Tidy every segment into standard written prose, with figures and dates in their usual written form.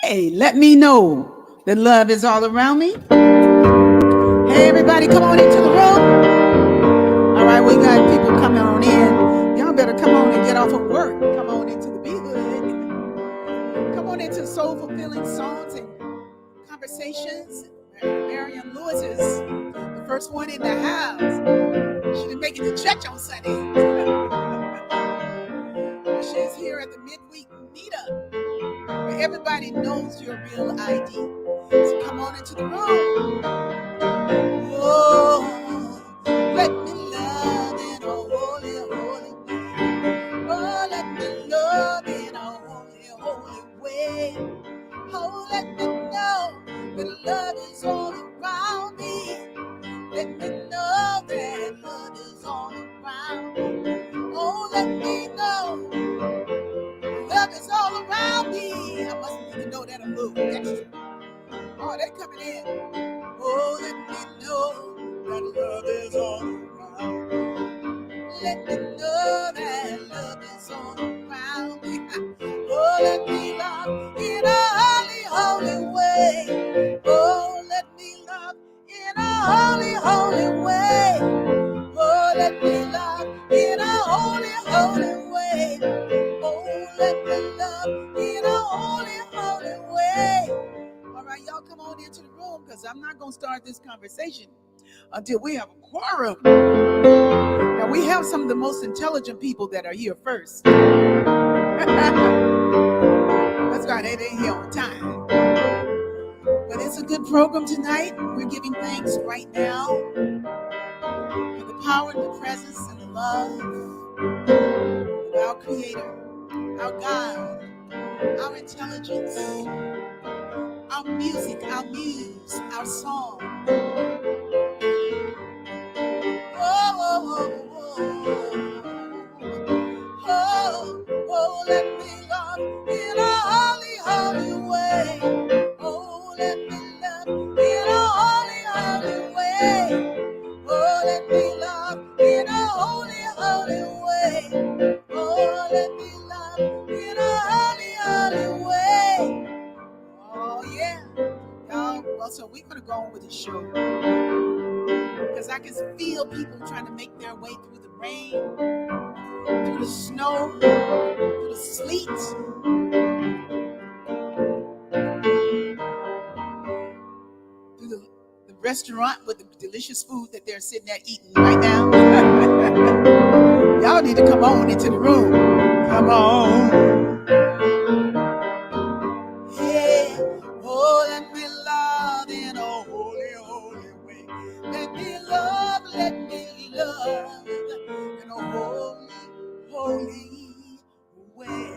Hey, let me know that love is all around me. Hey, everybody, come on into the room. All right, we got people coming on in. Y'all better come on and get off of work. Come on into the B-Hood. Come on into soul fulfilling songs and conversations. Marion Lewis is the first one in the house. She didn't make it to church on Sunday. She's here at the midweek meetup where everybody knows your real ID. So come on into the room. Oh, let me love in a holy, holy way. Oh, let me love in a holy, holy way. Oh, let me know that love is all around me. Let me know that love is all around me. Oh, let me know love is all around me. I must need to know that a little extra. Oh, they coming in. Oh, let me know that love is all around me. Let me know that love is all around me. Oh, let me love in a holy, holy way. Oh, let me love in a holy, holy way. Oh, let me love in a holy, holy way. Oh, let me love in a holy, holy way. All right, y'all come on into the room because I'm not going to start this conversation until we have a quorum. Now, we have some of the most intelligent people that are here first. That's right, they ain't here on time. But it's a good program tonight. We're giving thanks right now for the power and the presence and the love of our Creator, our God, our intelligence, our music, our muse, our song. Oh, let me love in a holy, holy way. Oh, let me love in a holy, holy way. Oh, let me love in a holy, holy way. Oh, let me love in a holy, holy way. Oh, yeah. Y'all, well, so we're going to go on with the show. Because I can feel people trying to make their way through the rain, through the snow, through the sleet. Through the restaurant with the delicious food that they're sitting there eating right now. Y'all need to come on into the room. Come on. Yeah. Oh, let me love in a holy, holy way. Let me love in a holy, holy way.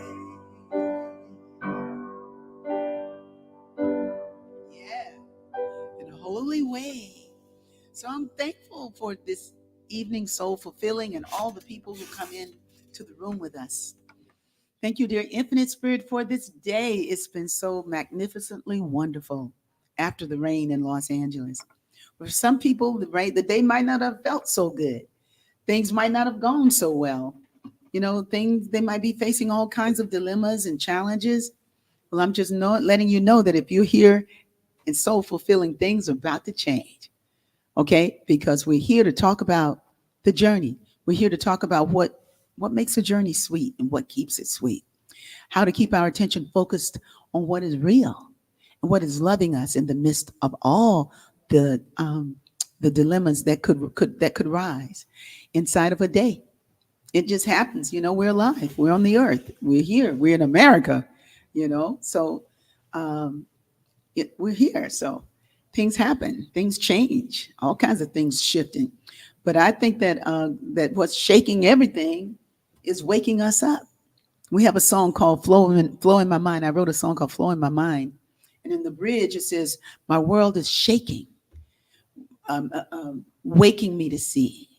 Yeah, in a holy way. So I'm thankful for this evening, Soul Fulfilling, and all the people who come in to the room with us. Thank you, dear Infinite Spirit, for this day. It's been so magnificently wonderful after the rain in Los Angeles. For some people, the day might not have felt so good. Things might not have gone so well. They might be facing all kinds of dilemmas and challenges. Well, I'm just letting you know that if you're here and soul fulfilling, things are about to change. Okay? Because we're here to talk about the journey. We're here to talk about what makes a journey sweet and what keeps it sweet. How to keep our attention focused on what is real and what is loving us in the midst of all the dilemmas that could rise inside of a day. It just happens, we're alive, we're on the earth, we're here, we're in America, so we're here. So things happen, things change, all kinds of things shifting. But I think that what's shaking everything is waking us up. We have a song called Flow in My Mind. I wrote a song called Flow in My Mind. And in the bridge, it says, my world is shaking, waking me to see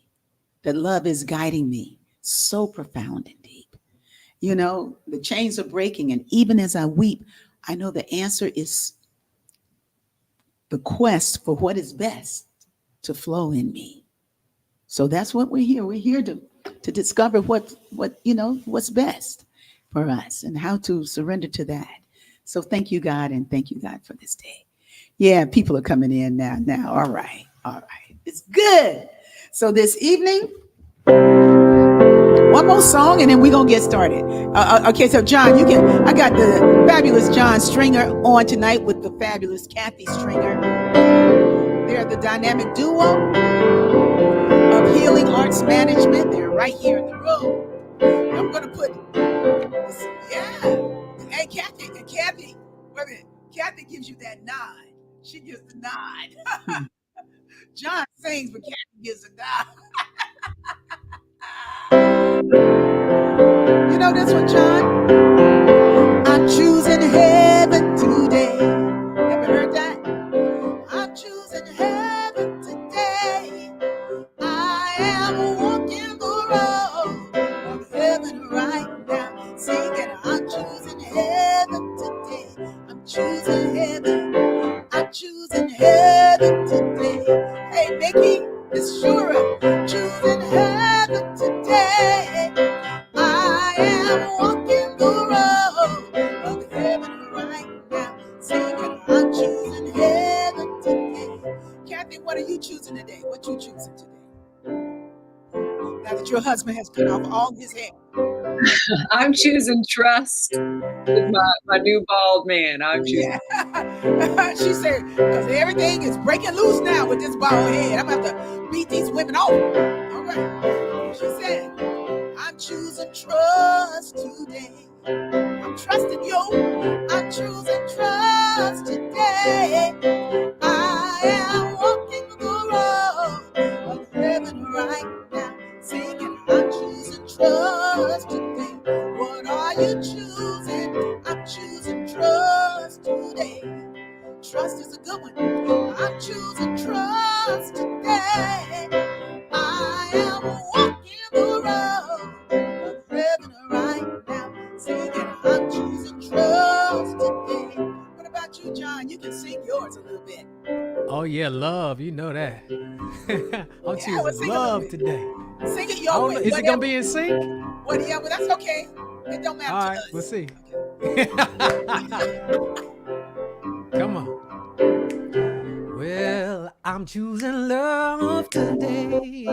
that love is guiding me. So profound and deep. The chains are breaking. And even as I weep, I know the answer is the quest for what is best to flow in me. So that's what we're here. We're here to discover what's best for us and how to surrender to that. So thank you, God, and thank you, God, for this day. Yeah, people are coming in now. Now, all right, all right. It's good. So this evening, one more song, and then we're gonna get started. Okay, so John, you can. I got the fabulous John Stringer on tonight with the fabulous Kathy Stringer. They're the dynamic duo of Healing Arts Management. They're right here in the room. I'm gonna put this, yeah. Hey, Kathy, and Kathy, wait a minute. Kathy gives you that nod. She gives the nod. John sings, but Kathy gives a nod. You know this one, John? I'm choosing heaven today. Ever heard that? I'm choosing heaven today. I am walking the road of heaven right now. Singing, I'm choosing heaven today. I'm choosing heaven. I'm choosing heaven today. Hey, Mickey, it's Shura. Choosing heaven today. I am walking the road of heaven right now. Singing, I'm choosing heaven today. Kathy, what are you choosing today? What you choosing today? Now that your husband has cut off all his hair. I'm choosing trust with my new bald man. I'm choosing. Yeah. She said, because everything is breaking loose now with this bald head. I'm going to have to beat these women off. All right. She said, I'm choosing trust today. I'm trusting you. I'm choosing trust today. I am walking the road of heaven right now. Singing, I'm choosing trust today. What are you choosing? I'm choosing trust today. Trust is a good one. I'm choosing trust today. I am walking the road of heaven right now. Singing, I'm choosing trust today. What about you, John? You can sing yours a little bit. Oh yeah, love. You know that. I'm Yeah, well, choosing sing a little love bit. today. Sing it I your don't way. know. Is it gonna be in sync? What? Yeah, well, that's okay. It don't matter All to right, we'll us. see. Okay. Come on. Well, I'm choosing love today.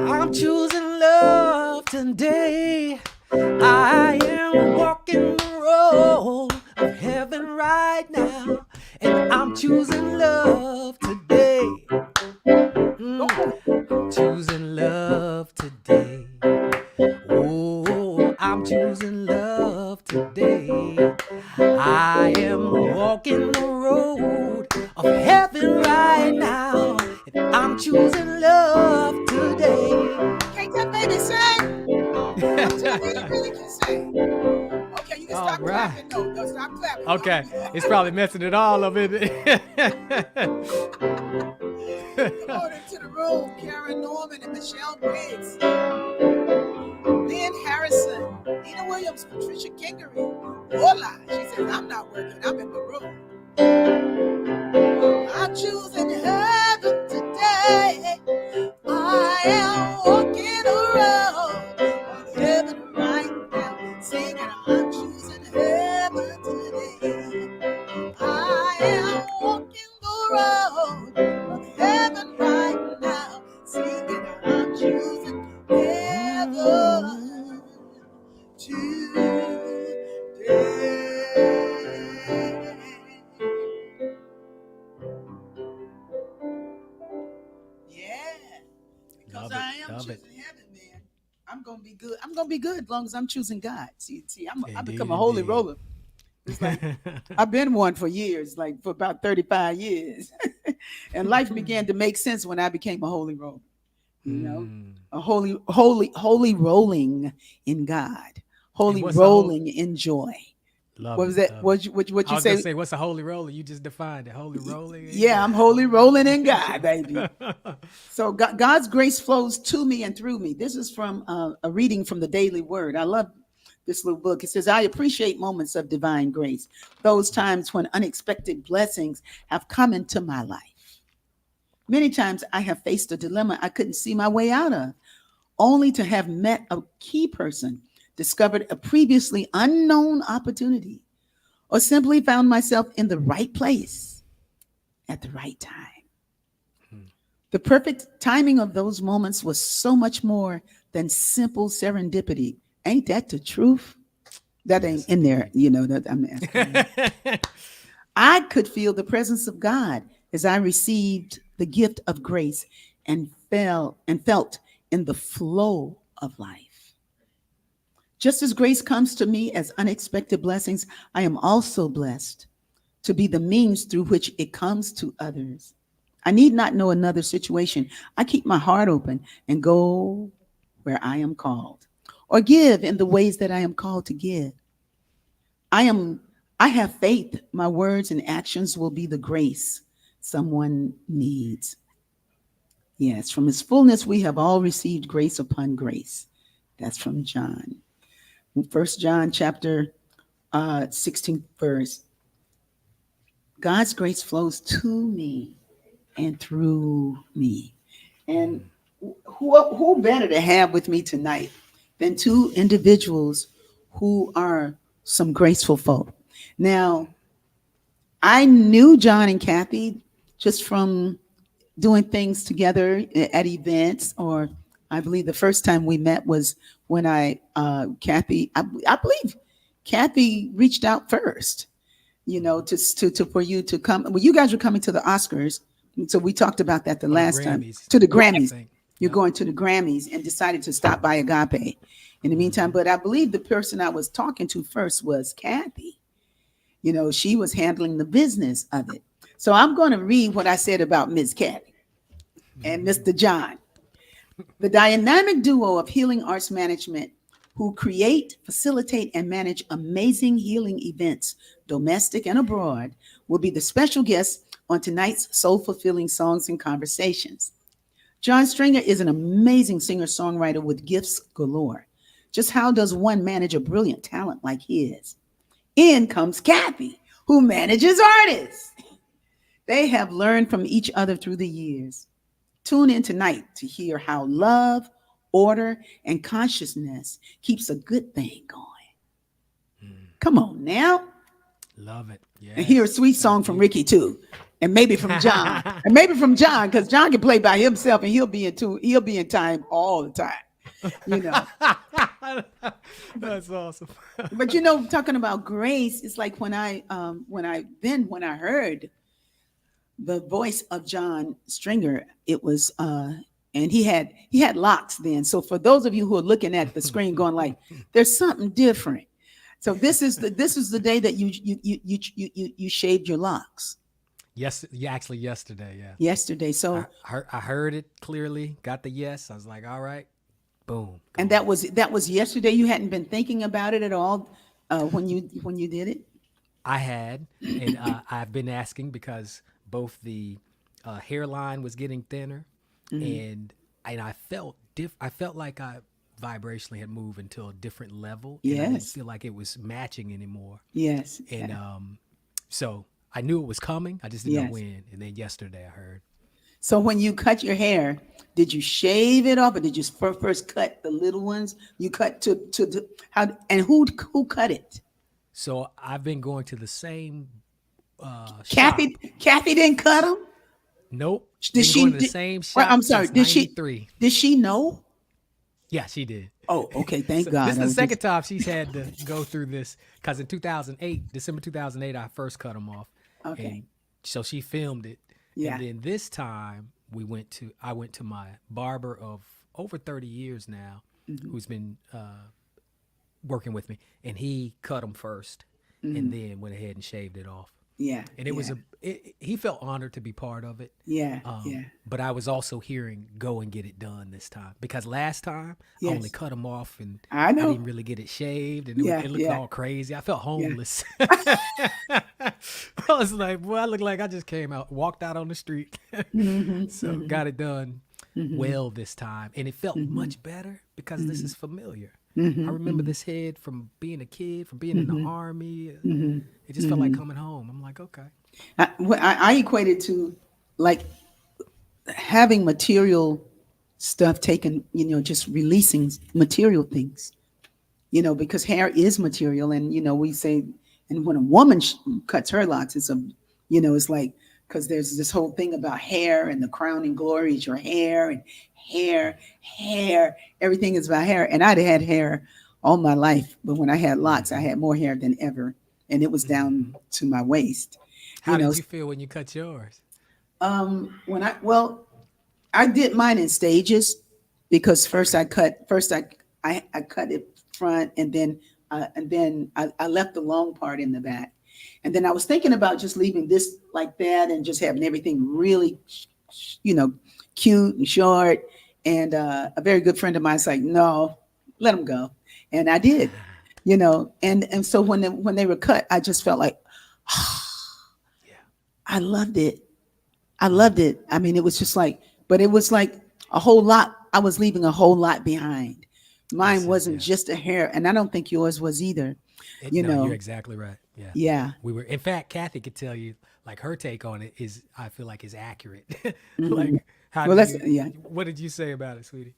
I'm choosing love today. I am walking the road of heaven right now, and I'm choosing love today. I'm choosing love today. Oh, I'm choosing love today. I am walking the road of heaven right now, and I'm choosing love today. Can't that baby sing? I'm telling you, you really can sing. Okay, you can All stop right. clapping. No, stop clapping. Okay, Don't do that. it's probably messing it all up, isn't it? Come on into the room, Karen Norman and Michelle Briggs, Lynn Harrison, Nina Williams, Patricia Kingery. Hola. She says, I'm not working. I'm in the room. I'm choosing heaven today. I am walking around on heaven right now, singing, I'm choosing heaven today. I am walking the road of heaven right now, singing, I'm choosing heaven today. Yeah, because I am choosing heaven, man. I'm gonna be good. I'm gonna be good as long as I'm choosing God. See, I become a holy roller. It's like I've been one for years, like for about 35 years. And life began to make sense when I became a holy roller. You know, a holy rolling in God, holy rolling in joy. Love What it. was that? Love it. What I you was gonna say? say, what's a holy roller? You just defined it. Holy rolling in Yeah, God. I'm holy rolling in God, baby. Holy. So God's grace flows to me and through me. This is from a reading from the Daily Word. I love this little book. It says, I appreciate moments of divine grace, those times when unexpected blessings have come into my life. Many times I have faced a dilemma I couldn't see my way out of, only to have met a key person discovered a previously unknown opportunity, or simply found myself in the right place at the right time. The perfect timing of those moments was so much more than simple serendipity. Ain't that the truth? That ain't in there, that I'm asking. I could feel the presence of God as I received the gift of grace and felt in the flow of life. Just as grace comes to me as unexpected blessings, I am also blessed to be the means through which it comes to others. I need not know another situation. I keep my heart open and go where I am called, or give in the ways that I am called to give. I have faith my words and actions will be the grace someone needs. Yes, from his fullness we have all received grace upon grace. That's from John. 1 John chapter 16th verse. God's grace flows to me and through me. And who better to have with me tonight than two individuals who are some graceful folk. Now, I knew John and Kathy just from doing things together at events, or I believe the first time we met was when I believe Kathy reached out first, to for you to come. Well, you guys were coming to the Oscars, so we talked about that the last time. To the Grammys. You're going to the Grammys and decided to stop by Agape in the meantime. But I believe the person I was talking to first was Kathy. She was handling the business of it. So I'm going to read what I said about Ms. Kathy and Mr. John. The dynamic duo of healing arts management who create, facilitate, and manage amazing healing events, domestic and abroad, will be the special guests on tonight's Soul Fulfilling Songs and Conversations. John Stringer is an amazing singer-songwriter with gifts galore. Just how does one manage a brilliant talent like his? In comes Kathy, who manages artists. They have learned from each other through the years. Tune in tonight to hear how love, order, and consciousness keeps a good thing going. Come on now. Love it. Yes. And hear a sweet song from Rickie too. And maybe from John. Because John can play by himself and he'll be in time all the time. That's awesome. But talking about grace, it's like when I heard the voice of John Stringer, it was and he had locks then. So for those of you who are looking at the screen going like, there's something different. So this is the day that you shaved your locks. Yes, actually yesterday, yeah. Yesterday. So I heard it clearly, got the yes. I was like, all right, boom. And that was yesterday. You hadn't been thinking about it at all when you did it? I had, and I've been asking because both the hairline was getting thinner, and I felt like I vibrationally had moved into a different level. Yes. And I didn't feel like it was matching anymore. Yes. And so I knew it was coming. I just didn't know when. And then yesterday I heard. So when you cut your hair, did you shave it off, or did you first cut the little ones? You cut to how, and who cut it? So I've been going to the same Kathy. shop. Kathy didn't cut them. Nope. Did she? Going to the same shop? Well, I'm sorry. Did she? Did she know? Yeah, she did. Oh, okay. Thank God. This is the second time she's had to go through this, because in December 2008, I first cut them off. Okay. And so she filmed it. Yeah. And then this time I went to my barber of over 30 years now, who's been working with me, and he cut them first, and then went ahead and shaved it off. Yeah. And it was he felt honored to be part of it. Yeah. But I was also hearing go and get it done this time, because last time I only cut them off and I didn't really get it shaved, and it looked all crazy. I felt homeless. I was like, well, I look like I just walked out on the street. So got it done well this time, and it felt much better because this is familiar. I remember this head from being a kid, from being in the Army. It just felt like coming home. I'm like, okay. I equate it to like having material stuff taken, just releasing material things. because hair is material, and we say, and when a woman cuts her locks, it's like, because there's this whole thing about hair, and the crowning glory is your hair, and hair, everything is about hair. And I'd had hair all my life, but when I had locks, I had more hair than ever, and it was down to my waist. How did you feel when you cut yours? I did mine in stages, because first I cut it front, and then I left the long part in the back, and then I was thinking about just leaving this like that and just having everything really, cute and short. And a very good friend of mine's like, no, let them go, and I did, and so when they were cut, I just felt like, I loved it. I loved it. I mean, it was just like, but it was like a whole lot. I was leaving a whole lot behind. Mine wasn't just a hair, and I don't think yours was either. No, you're exactly right. Yeah. Yeah. We were, in fact, Kathy could tell you, like, her take on it is, I feel like, is accurate. Like, what did you say about it, sweetie?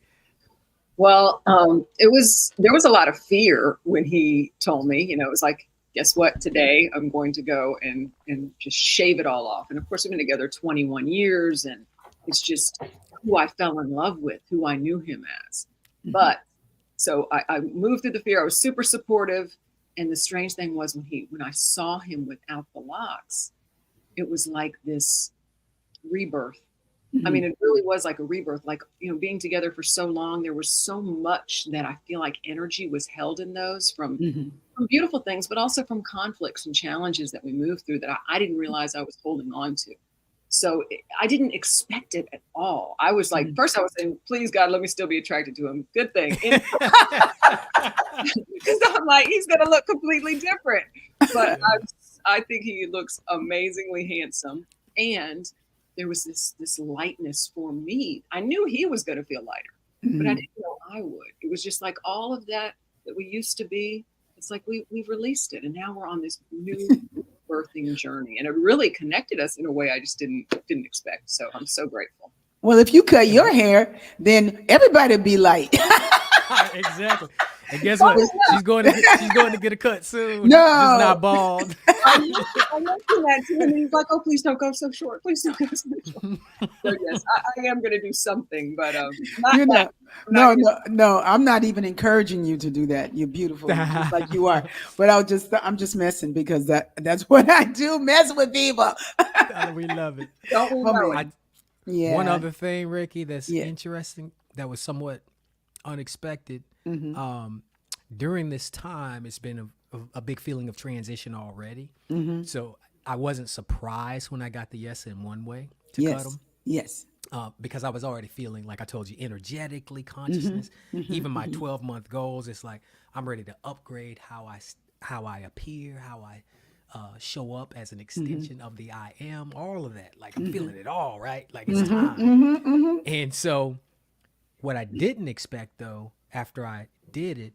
Well, there was a lot of fear when he told me, it was like, guess what? Today I'm going to go and just shave it all off. And of course, we've been together 21 years, and it's just who I fell in love with, who I knew him as. But so I moved through the fear. I was super supportive. And the strange thing was when I saw him without the locks, it was like this rebirth. I mean, it really was like a rebirth. Like, being together for so long, there was so much that I feel like energy was held in those from beautiful things, but also from conflicts and challenges that we moved through that I didn't realize I was holding on to. So I didn't expect it at all. I was like, first I was saying, please God, let me still be attracted to him. Good thing. Because I'm like, he's going to look completely different. But I think he looks amazingly handsome. And there was this lightness for me. I knew he was going to feel lighter, but I didn't know I would. It was just like all of that we used to be. It's like we've released it, and now we're on this new birthing journey, and it really connected us in a way I just didn't expect. So I'm so grateful. Well, if you cut your hair, then everybody would be light. Exactly. And guess what? She's going to get a cut soon. No, just not bald. I mentioned that to him, and he's like, "Oh, please don't go so short. Please don't go so short." So yes, I am going to do something, but no, I'm not even encouraging you to do that. You're beautiful, just like you are. But I'm just messing, because that's what I do, mess with people. We love it. Don't we know it? Yeah. One other thing, Rickie, that's interesting, that was somewhat unexpected. During this time, it's been a big feeling of transition already. So I wasn't surprised when I got the yes in one way to cut them. Yes. Because I was already feeling, like I told you, energetically, consciousness. Even my 12-month goals, it's like I'm ready to upgrade how I appear, how I show up as an extension of the I am, all of that. Like I'm feeling it all, right? Like it's time. And so what I didn't expect, though, after I did it,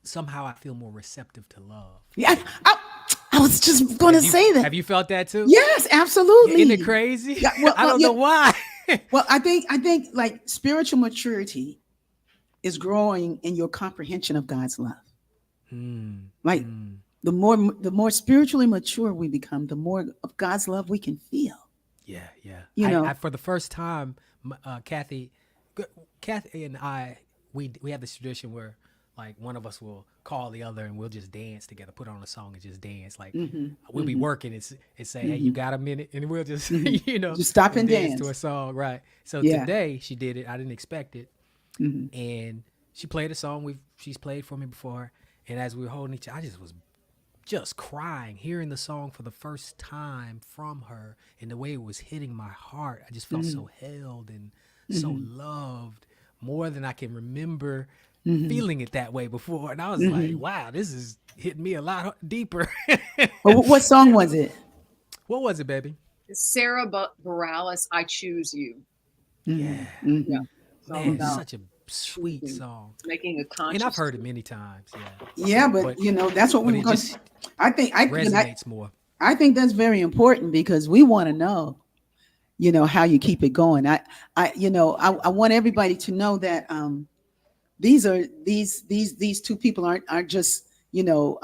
somehow I feel more receptive to love. Yeah, I was just going to say that. Have you felt that too? Yes, absolutely. Isn't it crazy? Yeah, well, I don't know why. Well, I think like spiritual maturity is growing in your comprehension of God's love. Like the more spiritually mature we become, the more of God's love we can feel. Yeah. I for the first time, Kathy and I, we have this tradition where, like, one of us will call the other and we'll just dance together, put on a song and just dance. Like we'll be working and say, hey, you got a minute? And we'll just, just stop and dance to a song. Right. So today she did it. I didn't expect it. And she played a song she's played for me before. And as we were holding each other, I just was crying, hearing the song for the first time from her, and the way it was hitting my heart. I just felt so held and so loved, more than I can remember feeling it that way before. And I was like, wow, this is hitting me a lot deeper. Well, what song was it? What was it, baby? Sarah Bareilles, I Choose You. Yeah. Man, it's such a sweet song. Making a conscious. And I've heard it many times. Yeah, but that's what we're going to. I think resonates more. I think that's very important, because we want to know, how you keep it going. I want everybody to know that these two people aren't just, you know,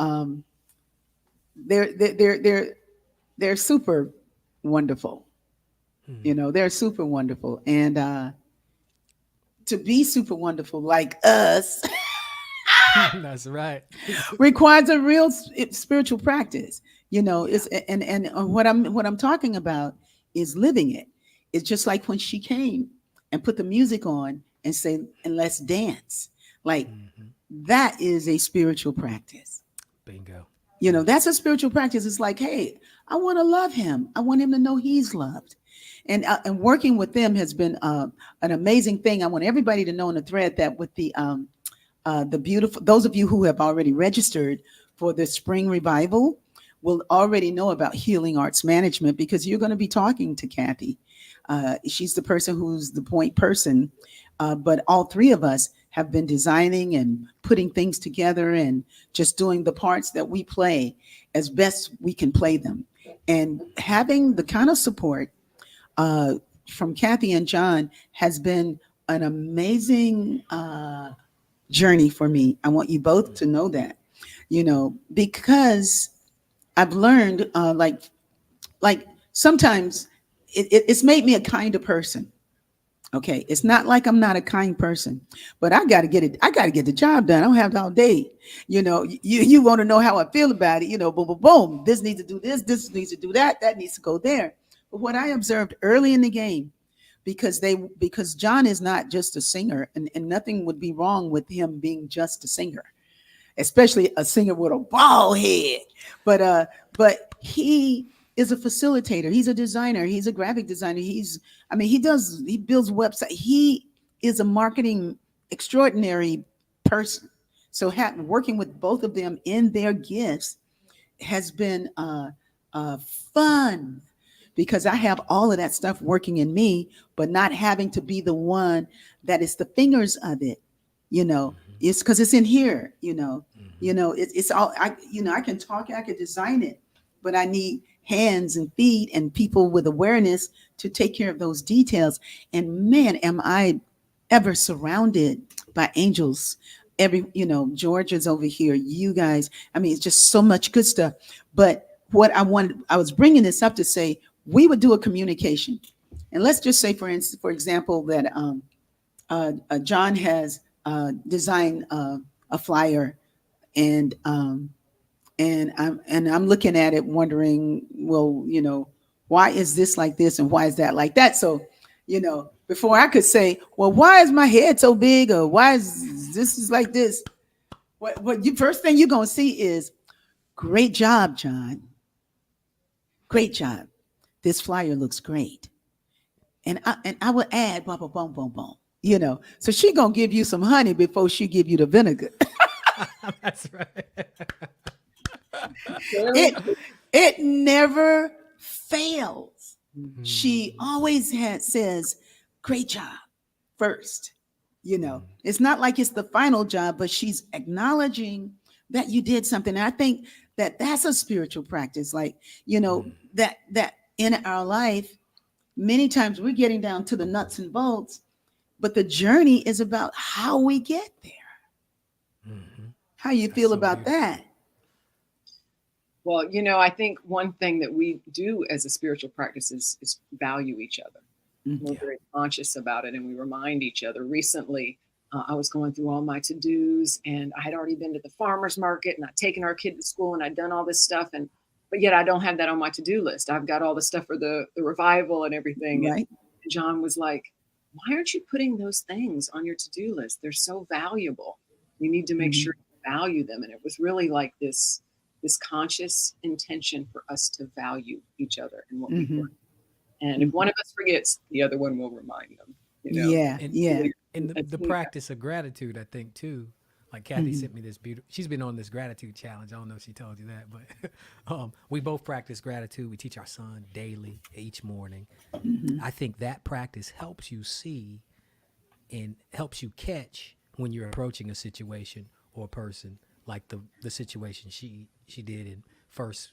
they're super wonderful. You know, they're super wonderful. And to be super wonderful like us That's right. requires a real spiritual practice. You know, it's and what I'm talking about is living it. It's just like when she came and put the music on and say, and let's dance. Like that is a spiritual practice. Bingo. You know, Yeah. that's a spiritual practice. It's like, hey, I want to love him. I want him to know he's loved. And working with them has been an amazing thing. I want everybody to know in the thread that with the beautiful, those of you who have already registered for the spring revival will already know about healing arts management because you're going to be talking to Kathy. She's the person who's the point person, but all three of us have been designing and putting things together and just doing the parts that we play as best we can play them. And having the kind of support uh, from Kathy and John has been an amazing journey for me. I want you both to know that, you know, because I've learned like sometimes it's made me a kinder person. Okay, it's not like I'm not a kind person, but I got to get it. I got to get the job done. I don't have all day. You know, you want to know how I feel about it. You know, boom, boom, boom. This needs to do this. This needs to do that. That needs to go there. But what I observed early in the game, because John is not just a singer, and nothing would be wrong with him being just a singer, especially a singer with a bald head. But he is a facilitator. He's a designer. He's a graphic designer. He builds website. He is a marketing extraordinary person. So working with both of them in their gifts has been fun because I have all of that stuff working in me, but not having to be the one that is the fingers of it. You know, it's because it's in here. It's all I can talk, I can design it, but I need hands and feet and people with awareness to take care of those details. And man, am I ever surrounded by angels. George is over here, you guys. I mean, it's just so much good stuff. But I was bringing this up to say we would do a communication. And let's just say, for example, that John has designed a flyer, and I'm looking at it wondering, well, why is this like this and why is that like that? So, before I could say, well, why is my head so big, or why is this is like this? What you first thing you're gonna see is, great job, John. Great job. This flyer looks great. And I would add blah blah boom boom boom. So she gonna give you some honey before she give you the vinegar. That's right. it never fails. Mhm. She always says, great job first. It's not like it's the final job, but she's acknowledging that you did something. And I think that that's a spiritual practice. Like, that in our life, many times we're getting down to the nuts and bolts, but the journey is about how we get there. Mhm. How you feel about that? Well, I think one thing that we do as a spiritual practice is value each other. We're very conscious about it, and we remind each other. Recently, I was going through all my to-dos, and I had already been to the farmer's market, and I'd taken our kid to school, and I'd done all this stuff, but yet I don't have that on my to-do list. I've got all the stuff for the revival and everything. Right. And John was like, why aren't you putting those things on your to-do list? They're so valuable. You need to make sure you value them. And it was really like this conscious intention for us to value each other and what we do. And if one of us forgets, the other one will remind them. Yeah, yeah. And the practice of gratitude, I think, too. Like Kathy sent me this beautiful. She's been on this gratitude challenge. I don't know if she told you that, but we both practice gratitude. We teach our son daily, each morning. I think that practice helps you see and helps you catch when you're approaching a situation or a person, like the situation she did, and first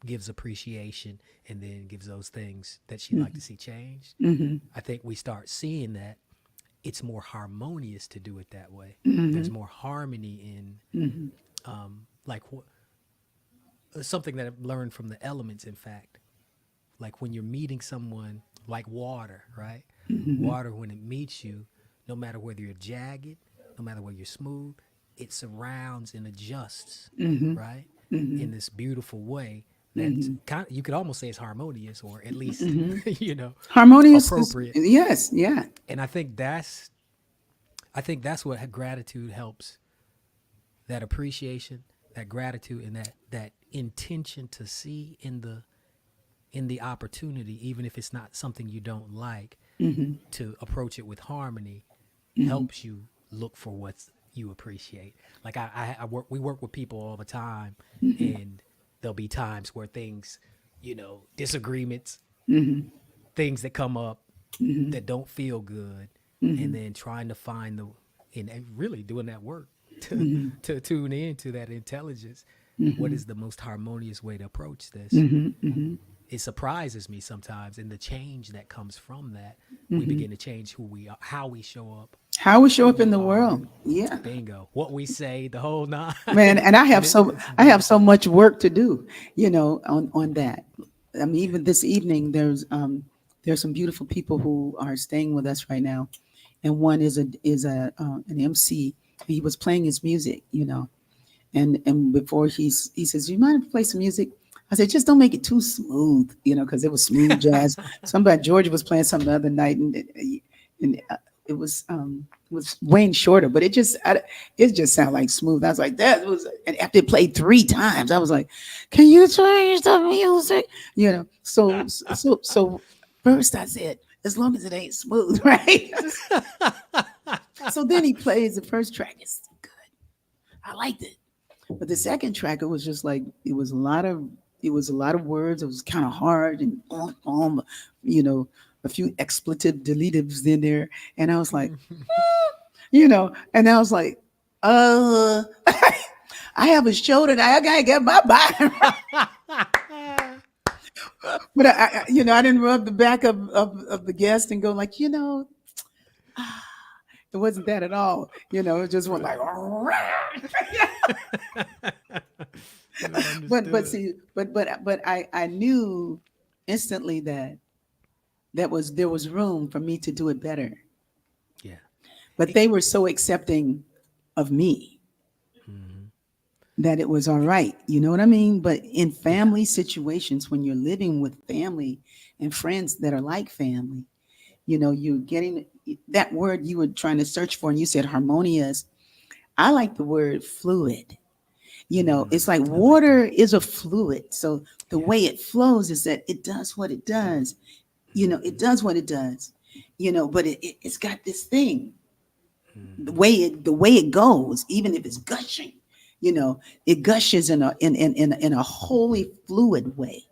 gives appreciation and then gives those things that she'd like to see changed. I think we start seeing that it's more harmonious to do it that way. Mm-hmm. There's more harmony in Mm-hmm. like something that I've learned from the elements. In fact, like when you're meeting someone, like water, right? Mm-hmm. Water, when it meets you, no matter whether you're jagged, no matter whether you're smooth, it surrounds and adjusts, Mm-hmm. right? Mm-hmm. In this beautiful way that's Mm-hmm. kind of, you could almost say it's harmonious, or at least, Mm-hmm. you know, Harmonious is, appropriate. yes, yeah. And I think that's what gratitude helps, that appreciation, that gratitude, and that intention to see in the opportunity, even if it's not something you don't like, Mm-hmm. to approach it with harmony, Mm-hmm. helps you look for what you appreciate. Like I work, we work with people all the time, Mm-hmm. and there'll be times where things, disagreements, Mm-hmm. things that come up Mm-hmm. that don't feel good, and Mm-hmm. then trying to find and really doing that work to Mm-hmm. to tune in to that intelligence. What Mm-hmm. is the most harmonious way to approach this? Mm-hmm. Mm-hmm. It surprises me sometimes, and the change that comes from that. We Mm-hmm. begin to change who we are, how we show up, How we show who up in we the are. world. Yeah. Bingo. What we say, the whole nine. Man, and And it's I have so beautiful. much work to do, on that. I mean, even this evening, there's some beautiful people who are staying with us right now, and one is a an MC. He was playing his music, and before he says, "You mind if I play some music?" I said, "Just don't make it too smooth, because it was smooth jazz." Somebody Georgia was playing something the other night, and it was Wayne Shorter, but it just sounded like smooth. I was like, that was, and after it played 3 times, I was like, "Can you change the music?" So first I said, as long as it ain't smooth, right? So then he plays the first track. It's good. I liked it. But the second track, it was just like it was a lot of words. It was kind of hard and you know, a few expletive deletives in there, and I was like, and I was like, uh, I have a show tonight. I gotta get my body right. But I didn't rub the back of the guest and go like, it wasn't that at all. It just went Right. like, but Understood. see, but I knew instantly that there was room for me to do it better. Yeah. But they were so accepting of me Mm-hmm. that it was all right. You know what I mean? But in Yeah. family situations, when you're living with family and friends that are like family, you're getting that word you were trying to search for, and you said harmonious. I like the word fluid. It's like I like water that. is a fluid. So the Yeah. way it flows is that it does what it does. It Mm-hmm. does what it does. But it's got this thing. The Mm-hmm. way it goes, even if it's gushing, it gushes in a wholly fluid way.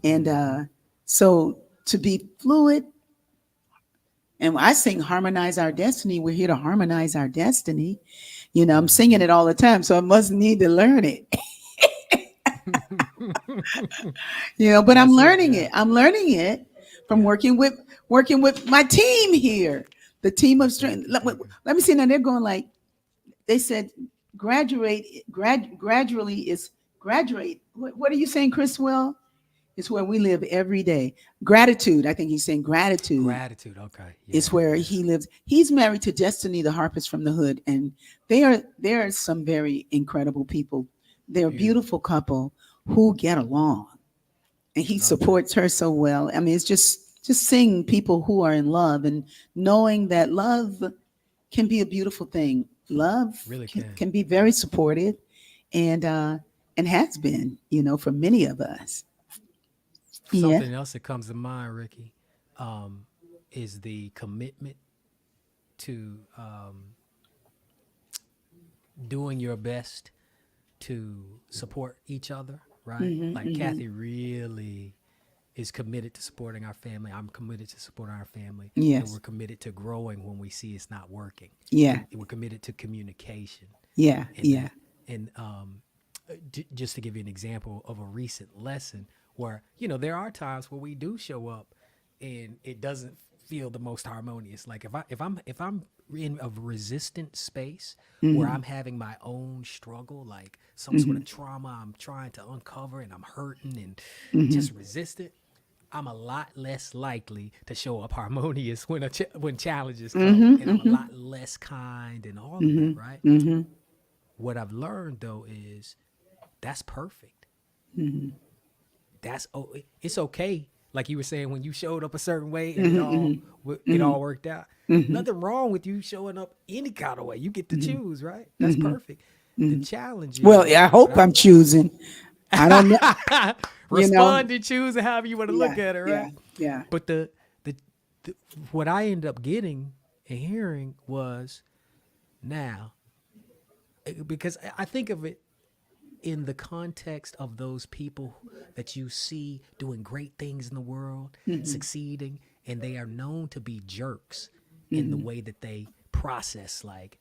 And Mm-hmm. so to be fluid, and when I sing harmonize our destiny, we're here to harmonize our destiny. I'm singing Mm-hmm. it all the time, so I must need to learn it. But I'm That's it. learning Yeah. it. I'm learning it from Yeah. working with my team here. The team of Thank strength. you. Let Thank you. me see now. They're going like they said. Gradually is graduate. What are you saying, Chriswell? It's where we live every day. Gratitude. I think he's saying gratitude Gratitude. Okay. is Yeah. where Yeah. he lives. He's married to Destiny, the harpist from the hood, and they are some very incredible people. They're a Beautiful. beautiful couple who get along, and he Love that. supports her so well. I mean, it's just seeing people who are in love and knowing that love can be a beautiful thing. Love Really can, can. can be very supportive, and has been, for many of us. Yeah. Something else that comes to mind, Ricky, um, is the commitment to doing your best to support each other, right? Hmm. Like Hmm. Kathy really is committed to supporting our family. I'm committed to supporting our family. And we're Yes. committed to growing when we see it's not working. Yeah. And we're committed to communication. Yeah. And Yeah. that, and just to give you an example of a recent lesson where, there are times where we do show up and it doesn't feel the most harmonious. Like if I'm in a resistant space where Mm-hmm. I'm having my own struggle, like some sort of trauma I'm trying to uncover and I'm hurting and Mm-hmm. just resistant, I'm a lot less likely to show up harmonious when when challenges come, Mm-hmm. and I'm a Mm-hmm. lot less kind and all of that, right? Mm-hmm. Mm-hmm. What I've learned though is that's perfect. It's okay. Like you were saying, when you showed up a certain way and Mm-hmm. it Mm-hmm. all worked out. Mm-hmm. Nothing wrong with you showing up any kind of way. You get to choose, right? That's Mm-hmm. perfect. The challenge Well, is I what hope I'm choosing. I don't know. I You know. respond and choose however you want to Yeah. look at it, Yeah. right? Yeah. But the, the what I ended up getting and hearing was now, because I think of it in the context of those people that you see doing great things in the world, succeeding, and they are known to be jerks in the way that they process, like,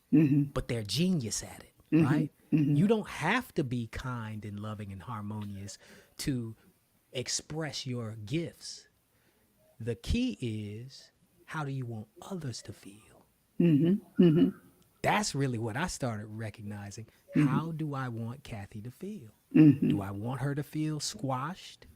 but they're genius at it, right? You don't have to be kind and loving and harmonious to express your gifts. The key is, how do you want others to feel? That's really what I started recognizing. How do I want Kathy to feel? Do I want her to feel squashed,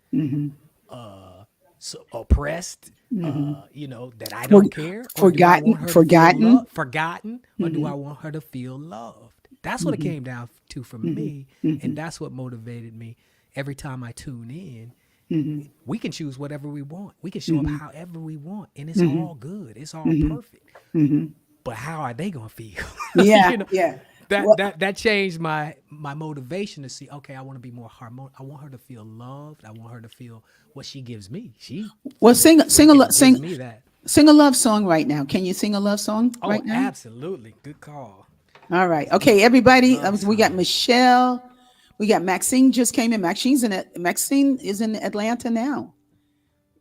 oppressed, that I For, don't care? Or do I want forgotten. her to feel Forgotten. forgotten? Or do I want her to feel loved? That's what it came down to for me. And that's what motivated me every time I tune in. We can choose whatever we want. We can show up however we want. And it's all good. It's all perfect. But how are they gonna feel? Yeah. Yeah. Well, That changed my motivation to see. Okay, I want to be more harmonious. I want her to feel loved. I want her to feel what she gives me. She well, gives me that. sing a love song right now. Can you sing a love song Oh, right now? absolutely. Good call. All right. Okay, everybody. Love We got song. Michelle. We got Maxine just came in. Maxine is in Atlanta now.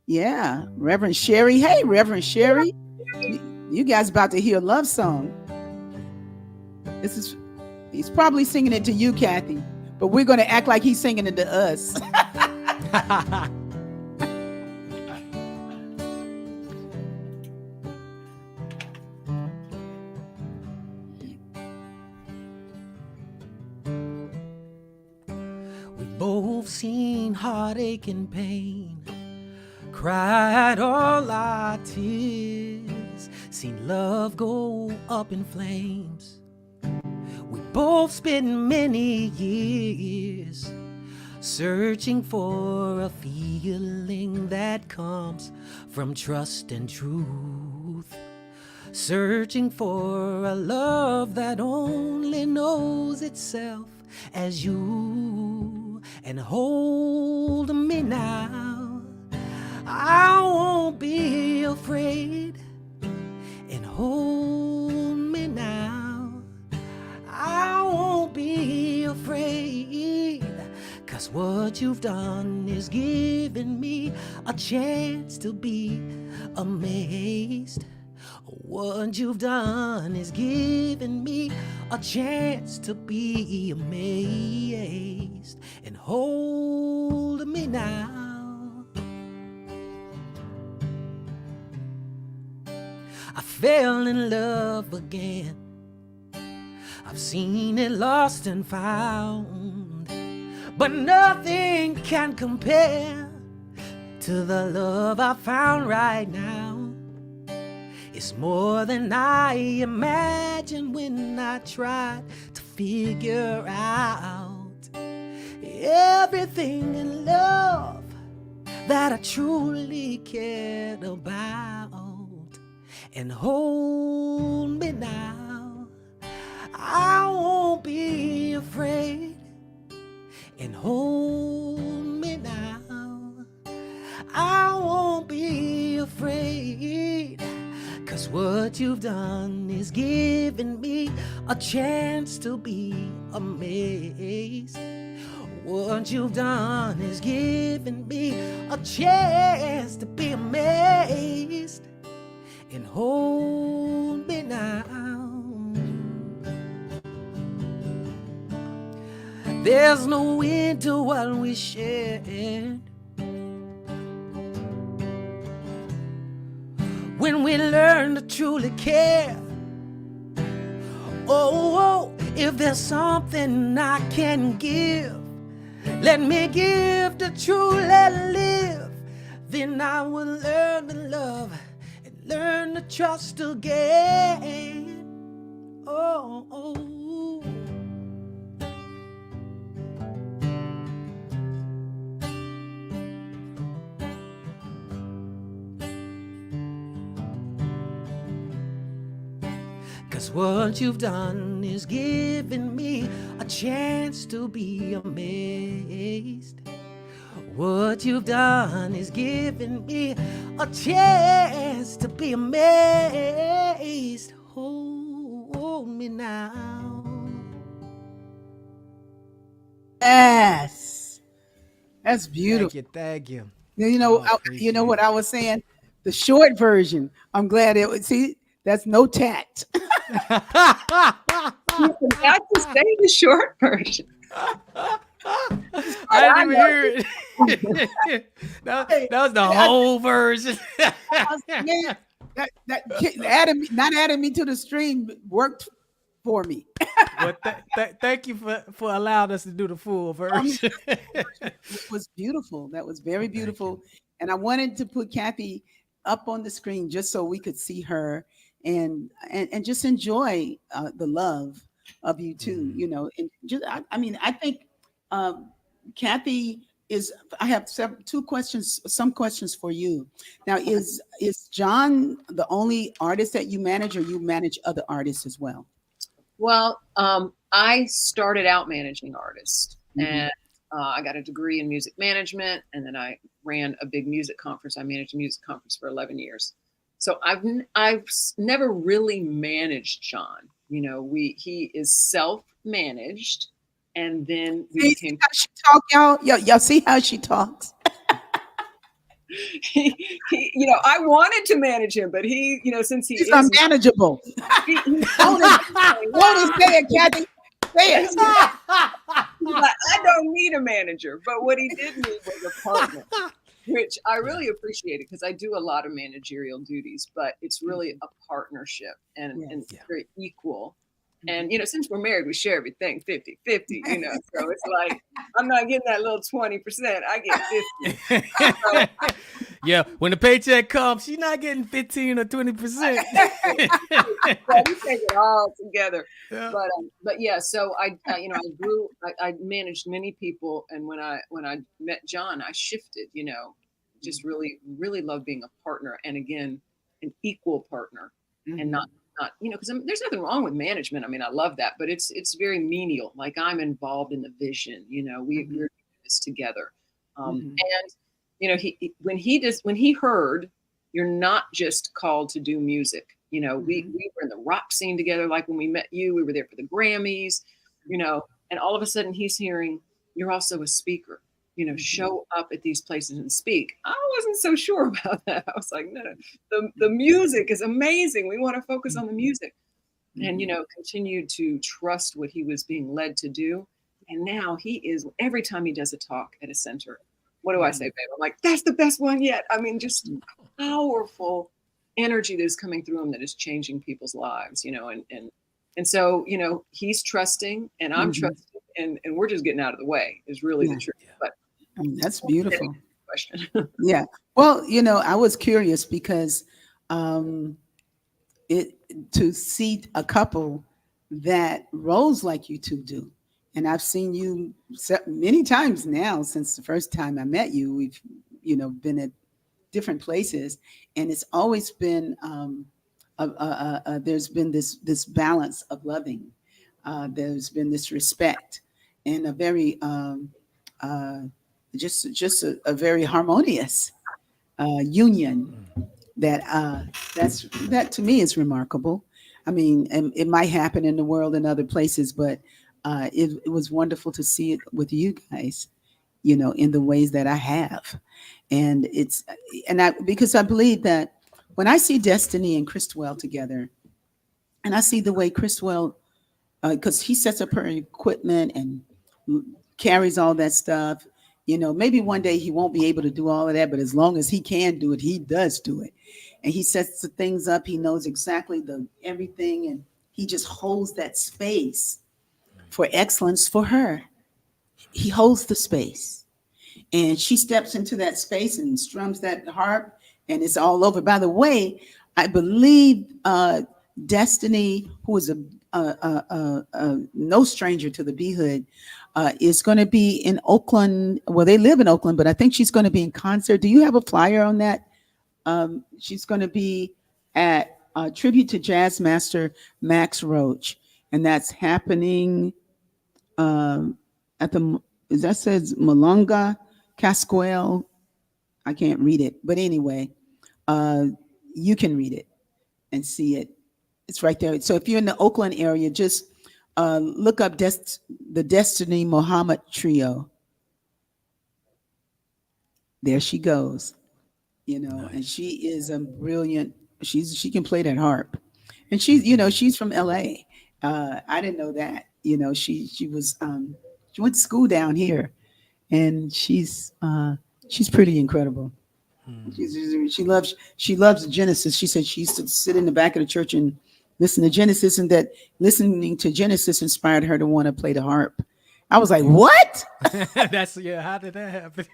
Yeah. Reverend Sherry. Hey, Reverend Sherry. You guys about to hear a love song. He's probably singing it to you, Kathy, but we're going to act like he's singing it to us. We've both seen heartache and pain, cried all our tears, seen love go up in flames. We both spent many years searching for a feeling that comes from trust and truth, searching for a love that only knows itself as you. And hold me now, I won't be afraid. And hold me now, I won't be afraid. 'Cause what you've done is given me a chance to be amazed. What you've done is given me a chance to be amazed. And hold me now, I fell in love again. I've seen it lost and found, but nothing can compare to the love I found right now. It's more than I imagined when I tried to figure out everything in love that I truly cared about. And hold me now, I won't be afraid. And hold me now, I won't be afraid. 'Cause what you've done is given me a chance to be amazed. What you've done is given me a chance to be amazed. And hold me now, there's no end to what we shared. when we learn to truly care. Oh, if there's something I can give, let me give to truly live. Then I will learn to love and learn to trust again. Oh, oh. Cause what you've done is given me a chance to be amazed. What you've done is given me a chance to be amazed. Hold me now. Yes, that's beautiful. Thank you. You know, you know what I was saying? The short version. I'm glad it was. See, that's no tact. You forgot to say the short version. I didn't even hear it. that was the whole version. that not adding me to the stream worked for me. Well, thank you for allowing us to do the full version. It was beautiful. That was very beautiful. And I wanted to put Kathy up on the screen just so we could see her and just enjoy the love of you too. You know, and just I mean, I think Kathy is. I have some questions for you. Now, is John the only artist that you manage, or you manage other artists as well? Well, I started out managing artists, and I got a degree in music management, and then I ran a big music conference. I managed a music conference for 11 years. So I've never really managed John. You know, he is self-managed, and then we became. How she talk, y'all see how she talks. You know, I wanted to manage him, but since he's unmanageable. Won't say it, Kathy. Say it. Like, I don't need a manager, but what he did need was a partner, which I really appreciated, because I do a lot of managerial duties, but it's really a partnership and it's very equal. And, since we're married, we share everything 50-50, so it's like, I'm not getting that little 20%, I get 50. Yeah, when the paycheck comes, she's not getting 15 or 20%. We take it all together. Yeah. But yeah, so I managed many people. And when I met John, I shifted, just really, really love being a partner. And again, an equal partner, and not, because there's nothing wrong with management. I mean, I love that, but it's very menial. Like, I'm involved in the vision, we're doing this together. And, when he heard, you're not just called to do music, we were in the rock scene together. Like, when we met you, we were there for the Grammys, and all of a sudden he's hearing, you're also a speaker. Show up at these places and speak. I wasn't so sure about that. I was like, no, the music is amazing. We want to focus on the music, and, continue to trust what he was being led to do. And now he is, every time he does a talk at a center, what do I say, babe? I'm like, that's the best one yet. I mean, just powerful energy that is coming through him that is changing people's lives, and so, he's trusting and I'm trusting, and we're just getting out of the way is really the truth. But that's beautiful. Question. Yeah. Well, I was curious because to see a couple that rolls like you two do. And I've seen you many times now since the first time I met you. We've, been at different places, and it's always been there's been this balance of loving. There's been this respect and a very just a very harmonious union that to me is remarkable. I mean, it might happen in the world and other places, but it was wonderful to see it with you guys, in the ways that I have. And because I believe that when I see Destiny and Christwell together, and I see the way Christwell, because he sets up her equipment and carries all that stuff, Maybe one day he won't be able to do all of that, but as long as he can do it, he does do it. And he sets the things up. He knows exactly the everything, and he just holds that space for excellence for her. He holds the space, and she steps into that space and strums that harp, and it's all over. By the way, I believe Destiny, who is a no stranger to the B Hood, is going to be in Oakland. Well, they live in Oakland, but I think she's going to be in concert. Do you have a flyer on that? She's going to be at tribute to jazz master Max Roach, and that's happening at the, that says Malunga Casquel. I can't read it, but anyway, uh, you can read it and see it. It's right there. So if you're in the Oakland area, just look up the Destiny Muhammad Trio. There she goes. And she is a brilliant. She can play that harp, and she's from L.A. I didn't know that. She was she went to school down here, and she's pretty incredible. She loves Genesis. She said she used to sit in the back of the church and listen to Genesis, and that listening to Genesis inspired her to want to play the harp. I was like, what? That's How did that happen?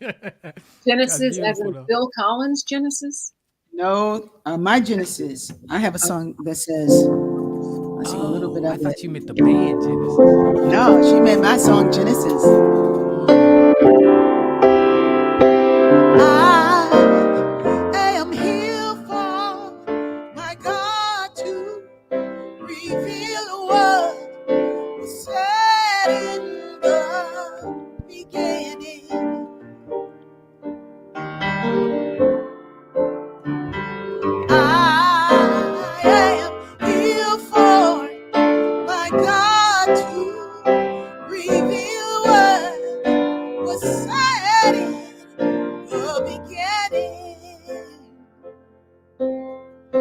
Genesis, as in Phil Collins Genesis? No, my Genesis. I have a song that says, let's sing a little bit of I thought it. you meant the band Genesis. No, she meant my song Genesis. I am here for my God to reveal what was said in the beginning. I am here for my God to reveal what was said in the beginning.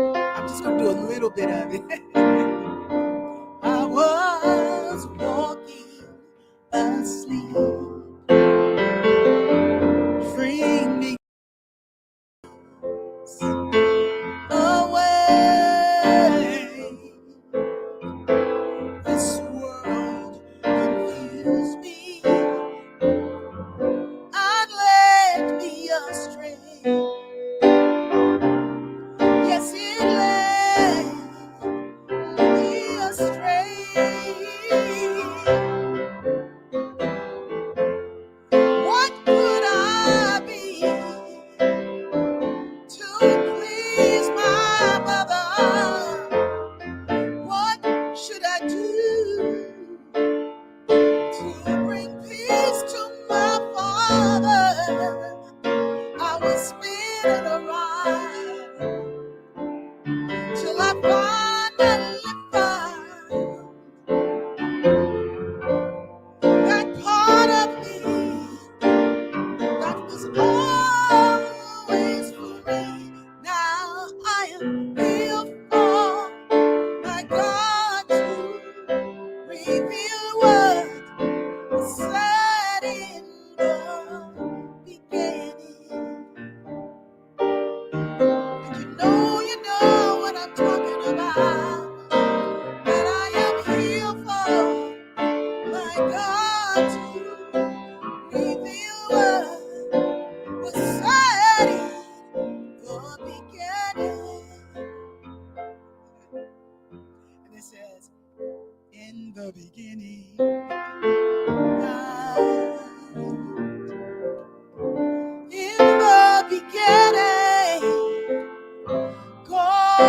I'm just going to do a little bit of it. I was walking asleep, freeing me away. This world confused me and led me astray. Yes, it led me astray. What could I be to please my mother? What should I do to bring peace to my father? I was spinning around till I finally found that part of me that was always free. Now I am here for my God to reveal what was said in the beginning. And you know what I'm talking about. That I am here for my God to reveal what was said in the beginning. And it says, in the beginning, God. In the beginning, God.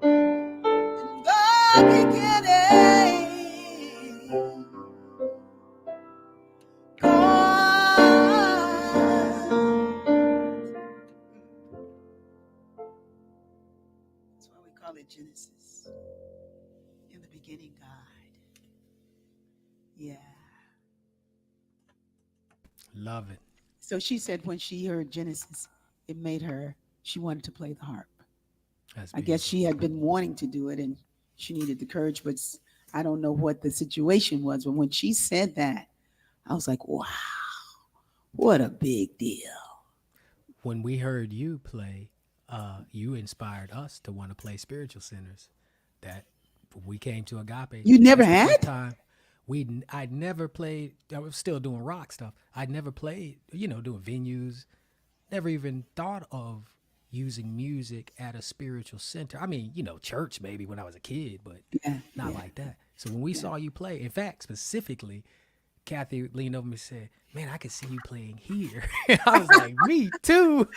In the beginning, that's why we call it Genesis. In the beginning, God. Yeah. Love it. So she said when she heard Genesis, it made her, she wanted to play the harp. That's I guess beautiful. she had been wanting to do it and she needed the courage, but I don't know what the situation was, but when she said that, I was like, wow, what a big deal. When we heard you play, you inspired us to want to play spiritual centers. That when we came to Agape, You never that's the first had? time I'd never played. I was still doing rock stuff. I'd never played, doing venues. Never even thought of using music at a spiritual center. I mean, church maybe when I was a kid, but Yeah, not yeah, like that. So when we yeah. saw you play, in fact, specifically, Kathy leaned over me and said, "Man, I can see you playing here." I was like, "Me too."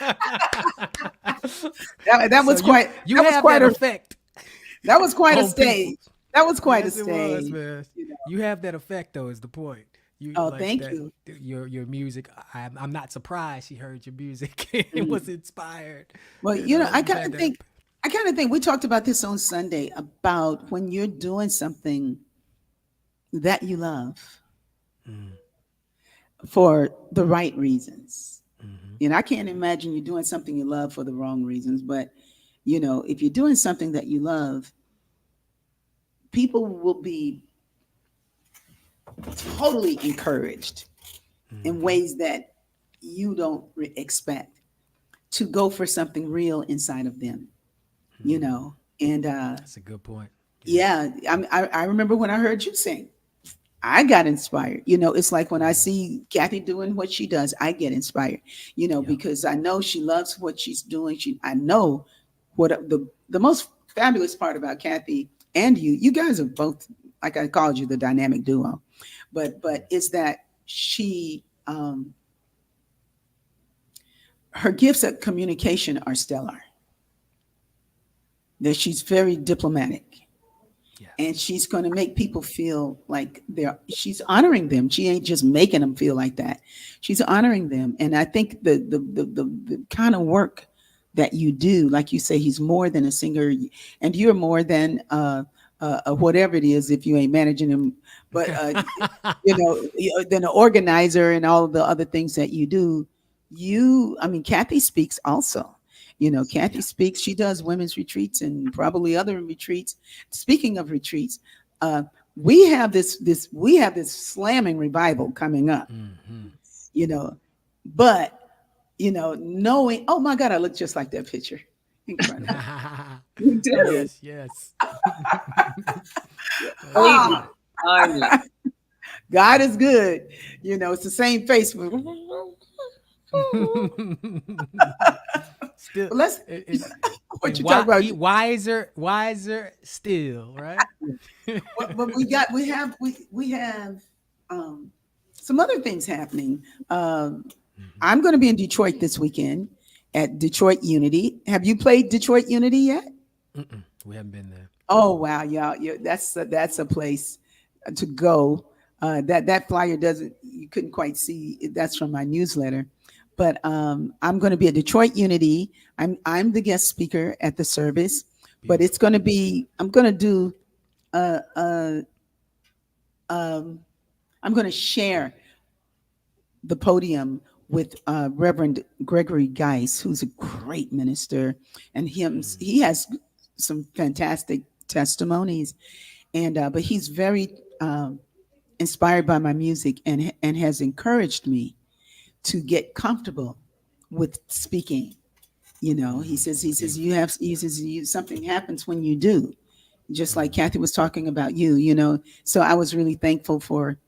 That So was quite. you That was have quite that a. effect That was quite a on people. stage. That was quite a Yes, it was, stage. man. You know. You have that effect, though. Is the point? You Oh, like thank that. you. Your music. I'm not surprised she heard your music. It Mm. was inspired. Well, You had that. I kind of think we talked about this on Sunday about when you're doing something that you love Mm, for the right reasons. hmm I can't imagine you doing something you love for the wrong reasons. But if you're doing something that you love, people will be totally encouraged in hmm ways that you don't expect to go for something real inside of them. you hmm know. And That's a good point. Yeah. yeah, I remember when I heard you sing, I got inspired. It's like when I Mm, see Kathy doing what she does, I get inspired. yep. Because I know she loves what she's doing. I know what the most fabulous part about Kathy and you guys are both, like I called you, the dynamic duo. But is that she her gifts at communication are stellar. That she's very diplomatic, and Yes. she's going to make people feel like she's honoring them. She ain't just making them feel like that. She's honoring them. And I think the kind of work that you do, like you say, he's more than a singer, and you're more than whatever it is, if you ain't managing him, but than an organizer and all of the other things that you do. I mean, Kathy speaks also. Kathy Yeah. speaks. She does women's retreats and probably other retreats. Speaking of retreats, uh, we have this slamming revival coming up. Hmm You know, but knowing, oh my God, I look just like that picture. Incredible. You do. Yes. Yes. That's Finally, good. finally. God is good. It's the same face. Still, Let's and, what you talk about. wiser still, right? But we have some other things happening. Mhm. I'm going to be in Detroit this weekend at Detroit Unity. Have you played Detroit Unity yet? Mm-mm, we haven't been there. Oh wow, yeah, yeah, that's a place to go. That flyer doesn't, you couldn't quite see. That's from my newsletter, but I'm going to be at Detroit Unity. I'm the guest speaker at the service, but it's Beautiful. going to be. Uh, uh, um, I'm going to share the podium with Reverend Gregory Geis, who's a great minister, and Mm, he has some fantastic testimonies, and but he's very inspired by my music and has encouraged me to get comfortable with speaking. He mm, says beautiful. something happens when you do, just like Hmm Kathy was talking about you. So I was really thankful for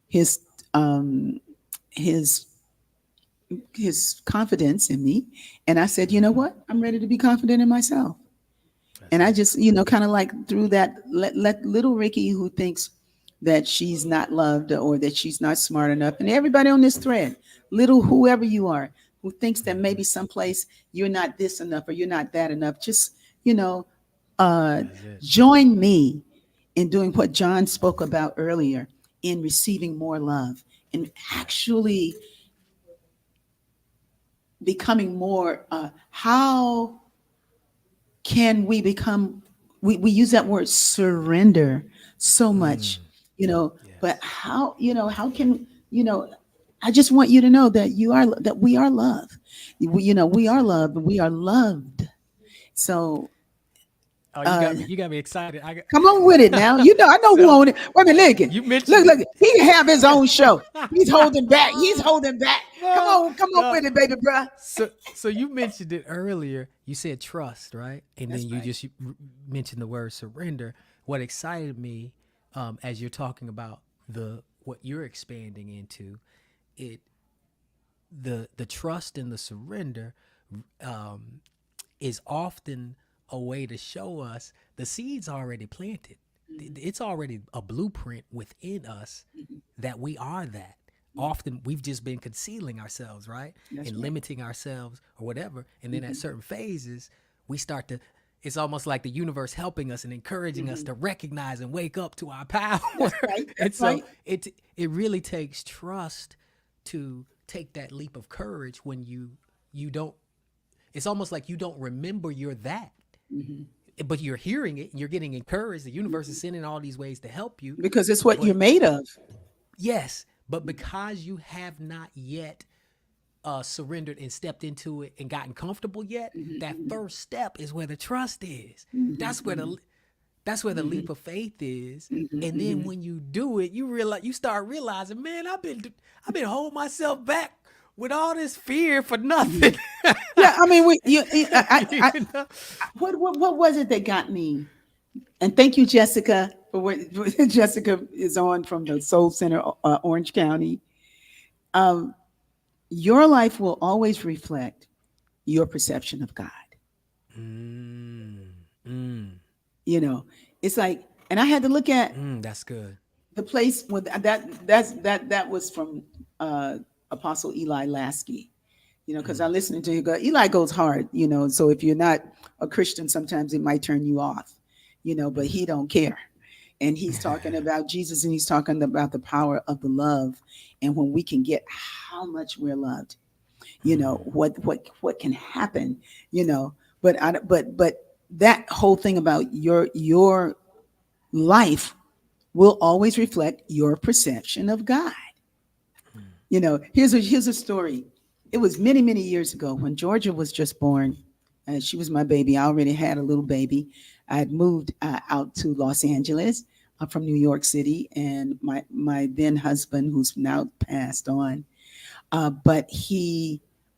his um, his his confidence in me. And I said, you know hmm what? I'm ready to be confident in myself. That's And I it. just, kind of like through that, let little Rickie, who thinks that she's not loved or that she's not smart enough, and everybody on this thread, little whoever you are, who thinks that Hmm maybe someplace you're not this enough or you're not that enough, just, you know, uh, That's it. join me in doing what John spoke about earlier, in receiving more love and actually becoming more. How can we become, we use that word surrender so much, Mm, but yes. how can, I just want you to know that we are love. We That's are it. loved, we are loved. So Oh, Uh, you got me excited. Come on with it now. I know who So on it. Wait a minute, look, you look, mentioned look. He can have his own show. He's holding back. He's it. holding back. No, Come on no. with it, baby, bruh. So you mentioned it earlier. You said trust, right? And then That's you right. just mentioned the word surrender. What excited me, as you're talking about what you're expanding into, it the trust and the surrender, um, is often a way to show us the seeds already planted. It's already a blueprint within us that we are that. Often we've just been concealing ourselves, right? That's And right. limiting ourselves or whatever. And then at certain phases, we start to, it's almost like the universe helping us and encouraging us to recognize and wake up to our power. That's right. And That's so right. it really takes trust to take that leap of courage when you don't, it's almost like you don't remember you're that, but you're hearing it and you're getting encouraged. The universe is sending all these ways to help you. Because it's what you're But made of. yes, but because you have not yet surrendered and stepped into it and gotten comfortable yet, that first step is where the trust is. That's where the leap of faith is. And then when you do it, you start realizing, man, I've been holding myself back with all this fear for nothing. Yeah, I mean, You know? what was it that got me? And thank you, Jessica, for what Jessica is on from the Soul Center, Orange County. Um, your life will always reflect your perception of God. Mm, mm, You know, it's like, and I had to look at that's good. the place with that was from Apostle Eli Lasky. Because I listened to him go. Eli goes hard. So if you're not a Christian, sometimes it might turn you off. But he don't care, and he's talking about Jesus, and he's talking about the power of the love, and when we can get how much we're loved, what can happen, but that whole thing about your life will always reflect your perception of God. Here's a story. It was many, many years ago when Georgia was just born. She was my baby. I already had a little baby. I had moved out to Los Angeles from New York City, and my then husband, who's now passed on, but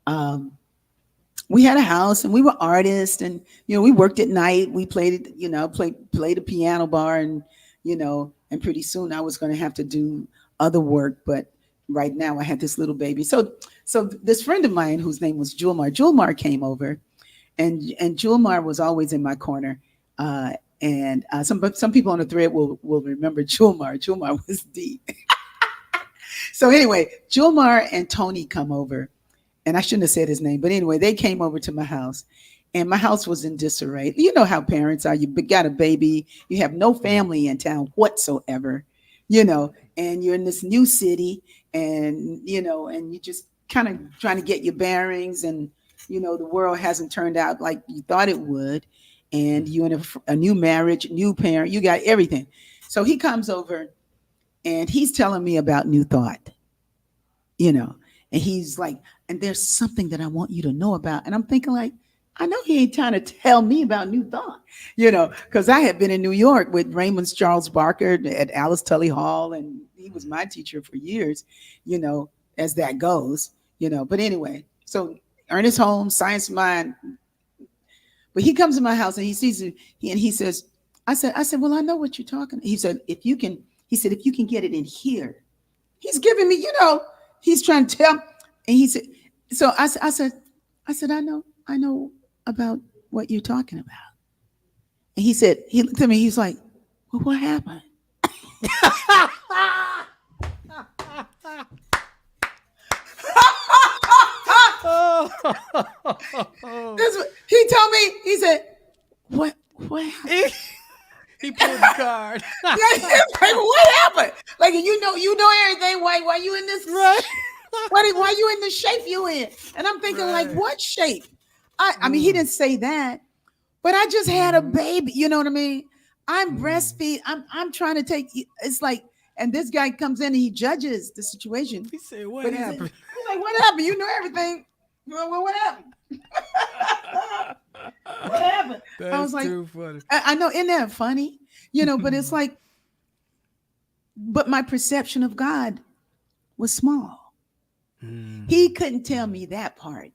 um, we had a house, and we were artists, and we worked at night. We played played a piano bar, and pretty soon I was going to have to do other work, but right now I had this little baby. So this friend of mine, whose name was Julmar came over, and Julmar was always in my corner. And some people on the thread will remember Julmar. Julmar was deep. So anyway, Julmar and Tony come over, and I shouldn't have said his name, but anyway, they came over to my house, and my house was in disarray. You know how parents are. You got a baby, you have no family in town whatsoever, and you're in this new city, and and you just kind of trying to get your bearings, and the world hasn't turned out like you thought it would, and you're in a new marriage, new parent, you got everything. So he comes over, and he's telling me about New Thought, and he's like, and there's something that I want you to know about. And I'm thinking, like, I know he ain't trying to tell me about New Thought, because I had been in New York with Raymond Charles Barker at Alice Tully Hall, and he was my teacher for years, as that goes, But anyway, so Ernest Holmes, Science Mind. But he comes to my house, and he sees it, and he says, I said, well, I know what you're talking. He said, if you can get it in here. He's giving me, he's trying to tell. And he said, so I said, I know about what you're talking about. And he looked at me, he's like, well, what happened? That's what he told me. He said, what happened? He pulled the card. Like, what happened? Like, you know everything. Why you in this? Right. Why you in the shape you in? And I'm thinking, like, what shape? I mean, he didn't say that, but I just had a baby. You know what I mean? I'm breastfeed. I'm trying to take. It's like, and this guy comes in and he judges the situation. He said, "What happened?" He's like, "What happened? You know everything. Well, what happened?" What happened? I was That's like, too funny. I know, isn't that funny? But it's like, but my perception of God was small. He couldn't tell me that part,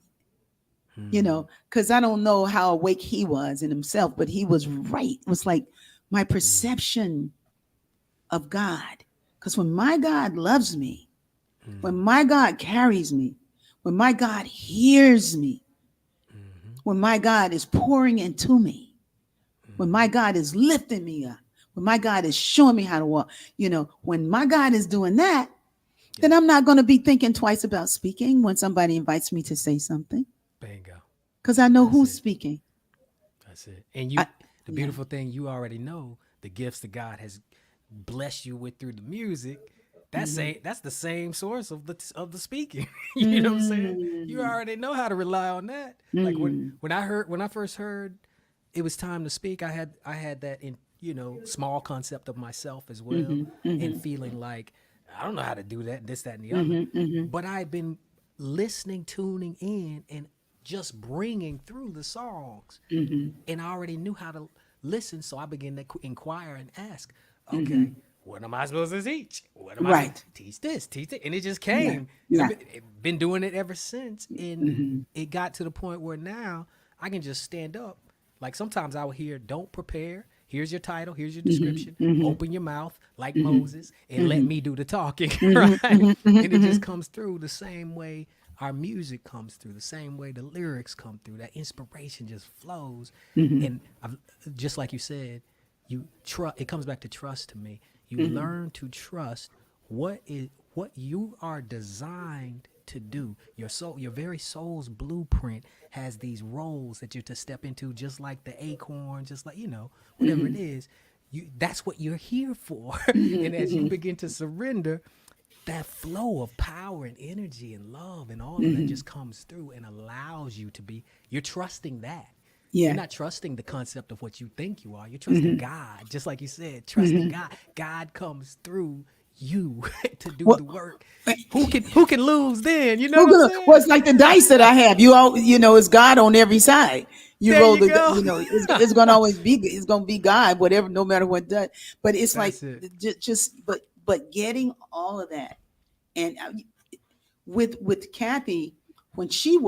because I don't know how awake he was in himself, but he was right. It was like my perception of God. Because when my God loves me, when my God carries me, when my God hears me, when my God is pouring into me, when my God is lifting me up, when my God is showing me how to walk, when my God is doing that, then I'm not going to be thinking twice about speaking when somebody invites me to say something. Bingo. Because I know That's who's it. speaking. That's it. And the beautiful thing, you already know the gifts that God has blessed you with through the music. That's the same source of the speaking. You know what I'm saying? You already know how to rely on that. Like when I first heard it was time to speak, I had that in small concept of myself as well, and feeling like I don't know how to do that, this, that, and the other. But I've been listening, tuning in, and just bringing through the songs, and I already knew how to listen. So I began to inquire and ask, okay, what am I supposed to teach? What am I supposed to teach this, teach it? And it just came. Yeah. And I've been doing it ever since. And it got to the point where now I can just stand up. Like sometimes I will hear, don't prepare. Here's your title. Here's your description. Open your mouth like Moses and let me do the talking. Right? And it just comes through the same way our music comes through, the same way the lyrics come through. That inspiration just flows. And just like you said, it comes back to trust to me. You learn to trust what you are designed to do. Your soul, your very soul's blueprint has these roles that you're to step into, just like the acorn, just like, whatever it is, that's what you're here for. And as you begin to surrender, that flow of power and energy and love and all of that just comes through and allows you to you're trusting that. Yeah. You're not trusting the concept of what you think you are. You're trusting God, just like you said, trusting God. God comes through you to do the work. Who can lose then? You know what I'm saying? Well, it's like the dice that I have. It's God on every side. You there roll you go. It's going to always be. It's going to be God, whatever, no matter what does. But it's That's like it. but getting all of that, and with Kathy, when you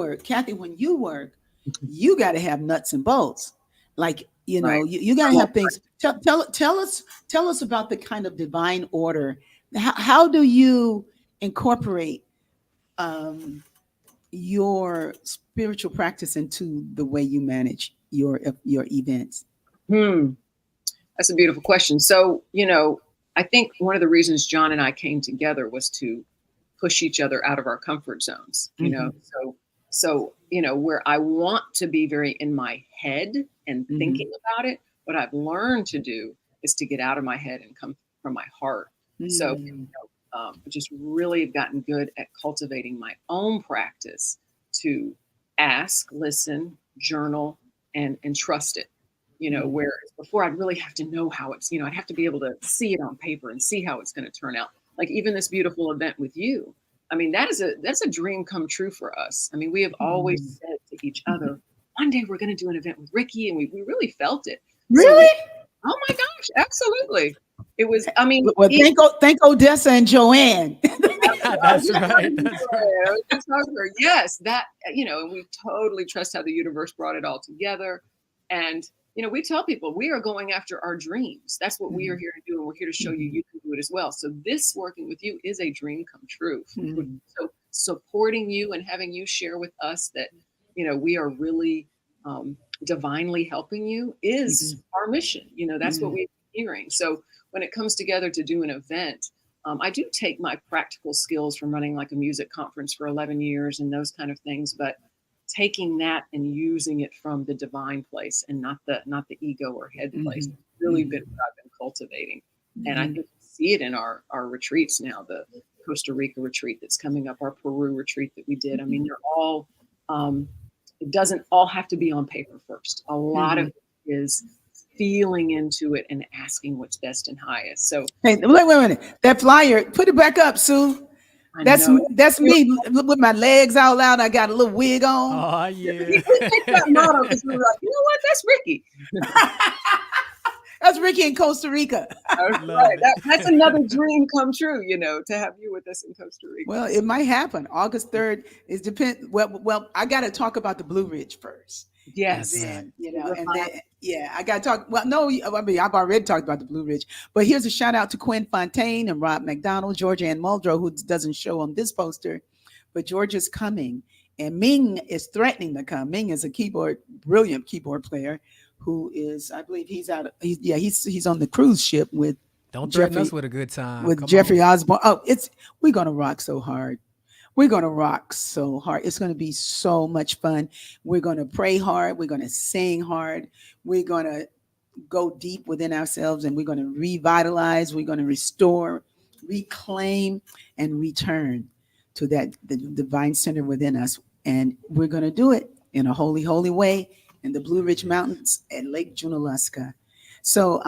work, you got to have nuts and bolts. Like Right. you got to have things. Tell us about the kind of divine order. How do you incorporate your spiritual practice into the way you manage your events? That's a beautiful question. So, I think one of the reasons John and I came together was to push each other out of our comfort zones, So, where I want to be very in my head and thinking about it, what I've learned to do is to get out of my head and come from my heart. So, just really have gotten good at cultivating my own practice to ask, listen, journal, and trust it. Whereas before I'd really have to know how it's, I'd have to be able to see it on paper and see how it's going to turn out. Like even this beautiful event with you. I mean, that's a dream come true for us. I mean, we have always said to each other, one day we're going to do an event with Rickie, and we really felt it. Really? Oh my gosh, absolutely. It was, I mean, well, thank Odessa and Joanne. That's right. Yes, that, and we totally trust how the universe brought it all together. And, we tell people we are going after our dreams. That's what we are here to do. And we're here to show you can do it as well. So this working with you is a dream come true. So supporting you and having you share with us that, we are really divinely helping you is our mission. That's what we're hearing. So when it comes together to do an event, I do take my practical skills from running like a music conference for 11 years and those kind of things, but taking that and using it from the divine place and not the ego or head place, really been what I've been cultivating. And I think we see it in our retreats now, the Costa Rica retreat that's coming up, our Peru retreat that we did. I mean, they're all, it doesn't all have to be on paper first. A lot of it is feeling into it and asking what's best and highest. So hey, wait a minute. That flyer, put it back up, Sue. I know. That's me with my legs out loud. I got a little wig on. Oh We yeah. picked that model because we were like, you know what? That's Rickie. That's Rickie in Costa Rica. Right. That's another dream come true, to have you with us in Costa Rica. Well, it might happen. August 3rd is depend. Well, I got to talk about the Blue Ridge first. Yes. And then, and then, I got to talk. Well, no, I mean, I've already talked about the Blue Ridge, but here's a shout out to Quinn Fontaine and Rob McDonald, Georgia Ann Muldrow, who doesn't show on this poster, but Georgia's coming, and Ming is threatening to come. Ming is a brilliant keyboard player, who is, I believe he's on the cruise ship with. Don't threaten us with a good time. With Jeffrey Osborne. Oh, we're gonna rock so hard. We're going to rock so hard. It's going to be so much fun. We're going to pray hard. We're going to sing hard. We're going to go deep within ourselves, and we're going to revitalize. We're going to restore, reclaim, and return to the divine center within us. And we're going to do it in a holy, holy way in the Blue Ridge Mountains at Lake Junaluska. So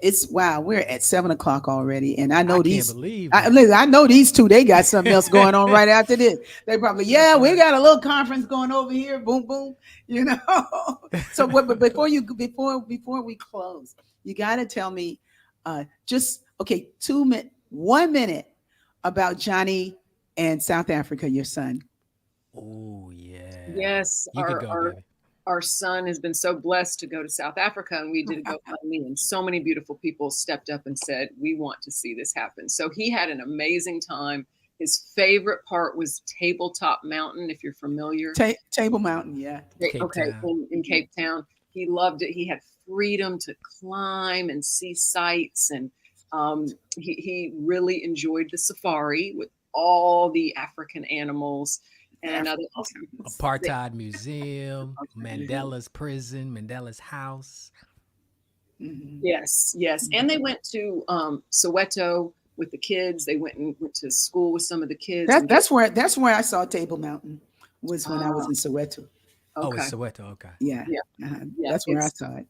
we're at 7:00 already, and I know I know these two. They got something else going on right after this. They probably, we got a little conference going over here. Boom, boom, So, but before we close, you got to tell me, 1 minute about Johnny and South Africa, your son. Oh yeah. Yes, our son has been so blessed to go to South Africa, and we did a GoFundMe, and so many beautiful people stepped up and said, we want to see this happen. So he had an amazing time. His favorite part was Tabletop Mountain, if you're familiar. Table Mountain, yeah. In Cape Town. He loved it. He had freedom to climb and see sights, and he really enjoyed the safari with all the African animals. And Apartheid Museum, Mandela's prison, Mandela's house. Mm-hmm. Yes. And they went to Soweto with the kids. They went to school with some of the kids. That's where I saw Table Mountain, was when I was in Soweto. Okay. Oh, it's Soweto. Okay. Yeah. That's where I saw it.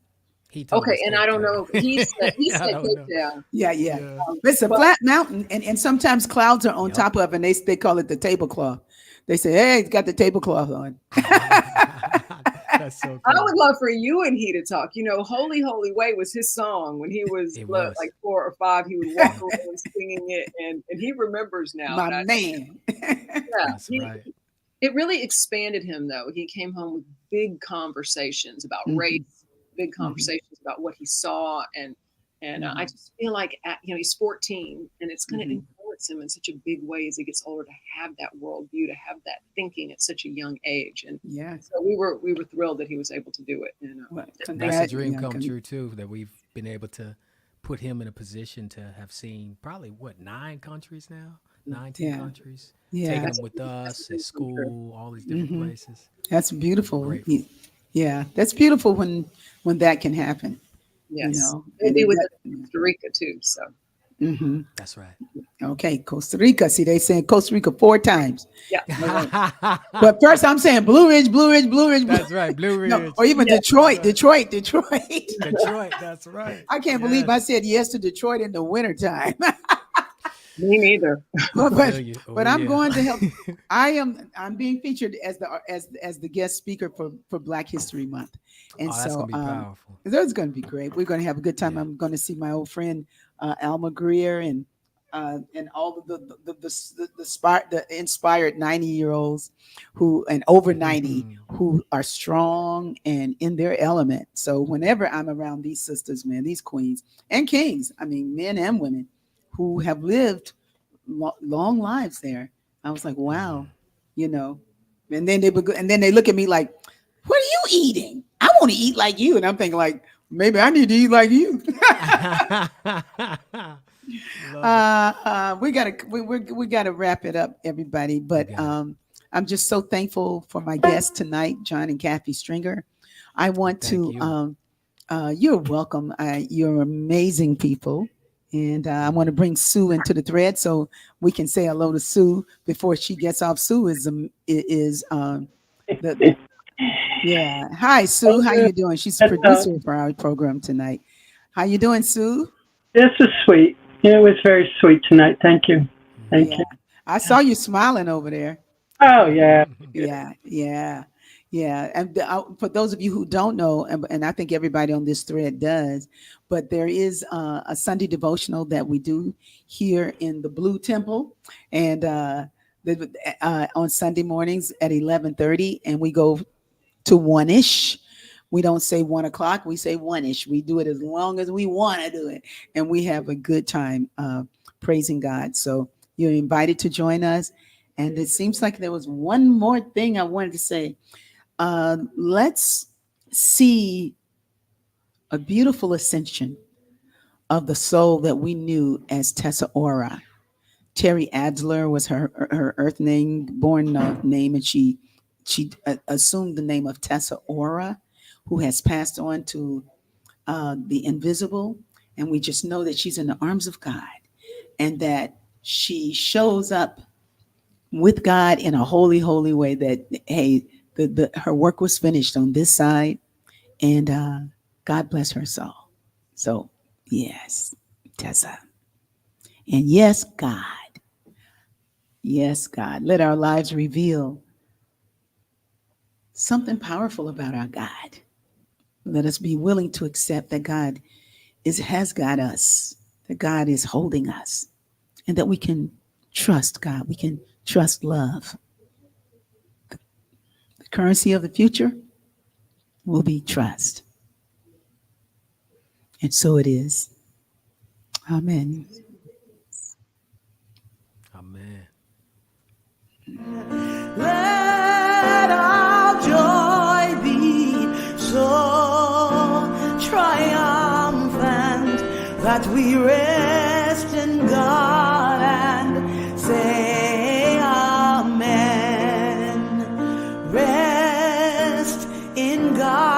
And I don't know. He said Cape Town. Yeah. It's a flat mountain, and sometimes clouds are on top of it, and they call it the tablecloth. They say, hey, it's got the tablecloth on. That's so cool. I would love for you and he to talk. Holy, Holy Way was his song when he was like 4 or 5. He would walk around singing it, and he remembers now. My man. That's right. It really expanded him, though. He came home with big conversations about race, big conversations about what he saw, and I just feel like he's 14, and it's going to influence him in such a big way as he gets older, to have that worldview, to have that thinking at such a young age. And so we were thrilled that he was able to do it. And that's a dream come true too, that we've been able to put him in a position to have seen probably 9 countries now, 19 countries. Taking him with us at school, all these different places. That's beautiful. That's beautiful when that can happen. Yes, we'll be with Costa Rica too. So that's right. Okay, Costa Rica. See, they saying Costa Rica 4 times. Yeah. But first, I'm saying Blue Ridge. That's right, Blue Ridge. No, or even Detroit. Detroit. That's right. I can't believe I said yes to Detroit in the wintertime. Me neither. But I'm going to help. I'm being featured as the guest speaker for Black History Month, and that's gonna be powerful. That's going to be great. We're going to have a good time. I'm going to see my old friend Alma Greer and all of the inspired 90-year-olds and over 90 who are strong and in their element. So whenever I'm around these sisters, man, these queens and kings, I mean, men and women, who have lived long lives there, I was like, wow, and then they look at me like, what are you eating? I want to eat like you. And I'm thinking like, maybe I need to eat like you. We gotta wrap it up, everybody. But I'm just so thankful for my guests tonight, John and Kathy Stringer. I want to you're welcome. You're amazing people. And I want to bring Sue into the thread so we can say hello to Sue before she gets off. Sue Hi, Sue. How you doing? She's a producer for our program tonight. How you doing, Sue? This is sweet. It was very sweet tonight. Thank you. Thank you. I saw you smiling over there. Oh yeah. Yeah, yeah, yeah. And for those of you who don't know, and I think everybody on this thread does, but there is a Sunday devotional that we do here in the Blue Temple, and on Sunday mornings at 11:30, and we go to 1-ish. We don't say 1 o'clock, we say 1-ish. We do it as long as we want to do it. And we have a good time praising God. So you're invited to join us. And it seems like there was one more thing I wanted to say. Let's see a beautiful ascension of the soul that we knew as Tessa Ora. Terry Adler was her earth name, born name, and she assumed the name of Tessa Ora, who has passed on to the invisible. And we just know that she's in the arms of God and that she shows up with God in a holy, holy way that, hey, her work was finished on this side, and God bless her soul. So, yes, Tessa. And yes, God. Yes, God. Let our lives reveal something powerful about our God. Let us be willing to accept that God has got us, that God is holding us, and that we can trust God. We can trust love. The currency of the future will be trust. And so it is. Amen. Amen. Let our joy be so triumphant that we rest in God and say amen. Rest in God.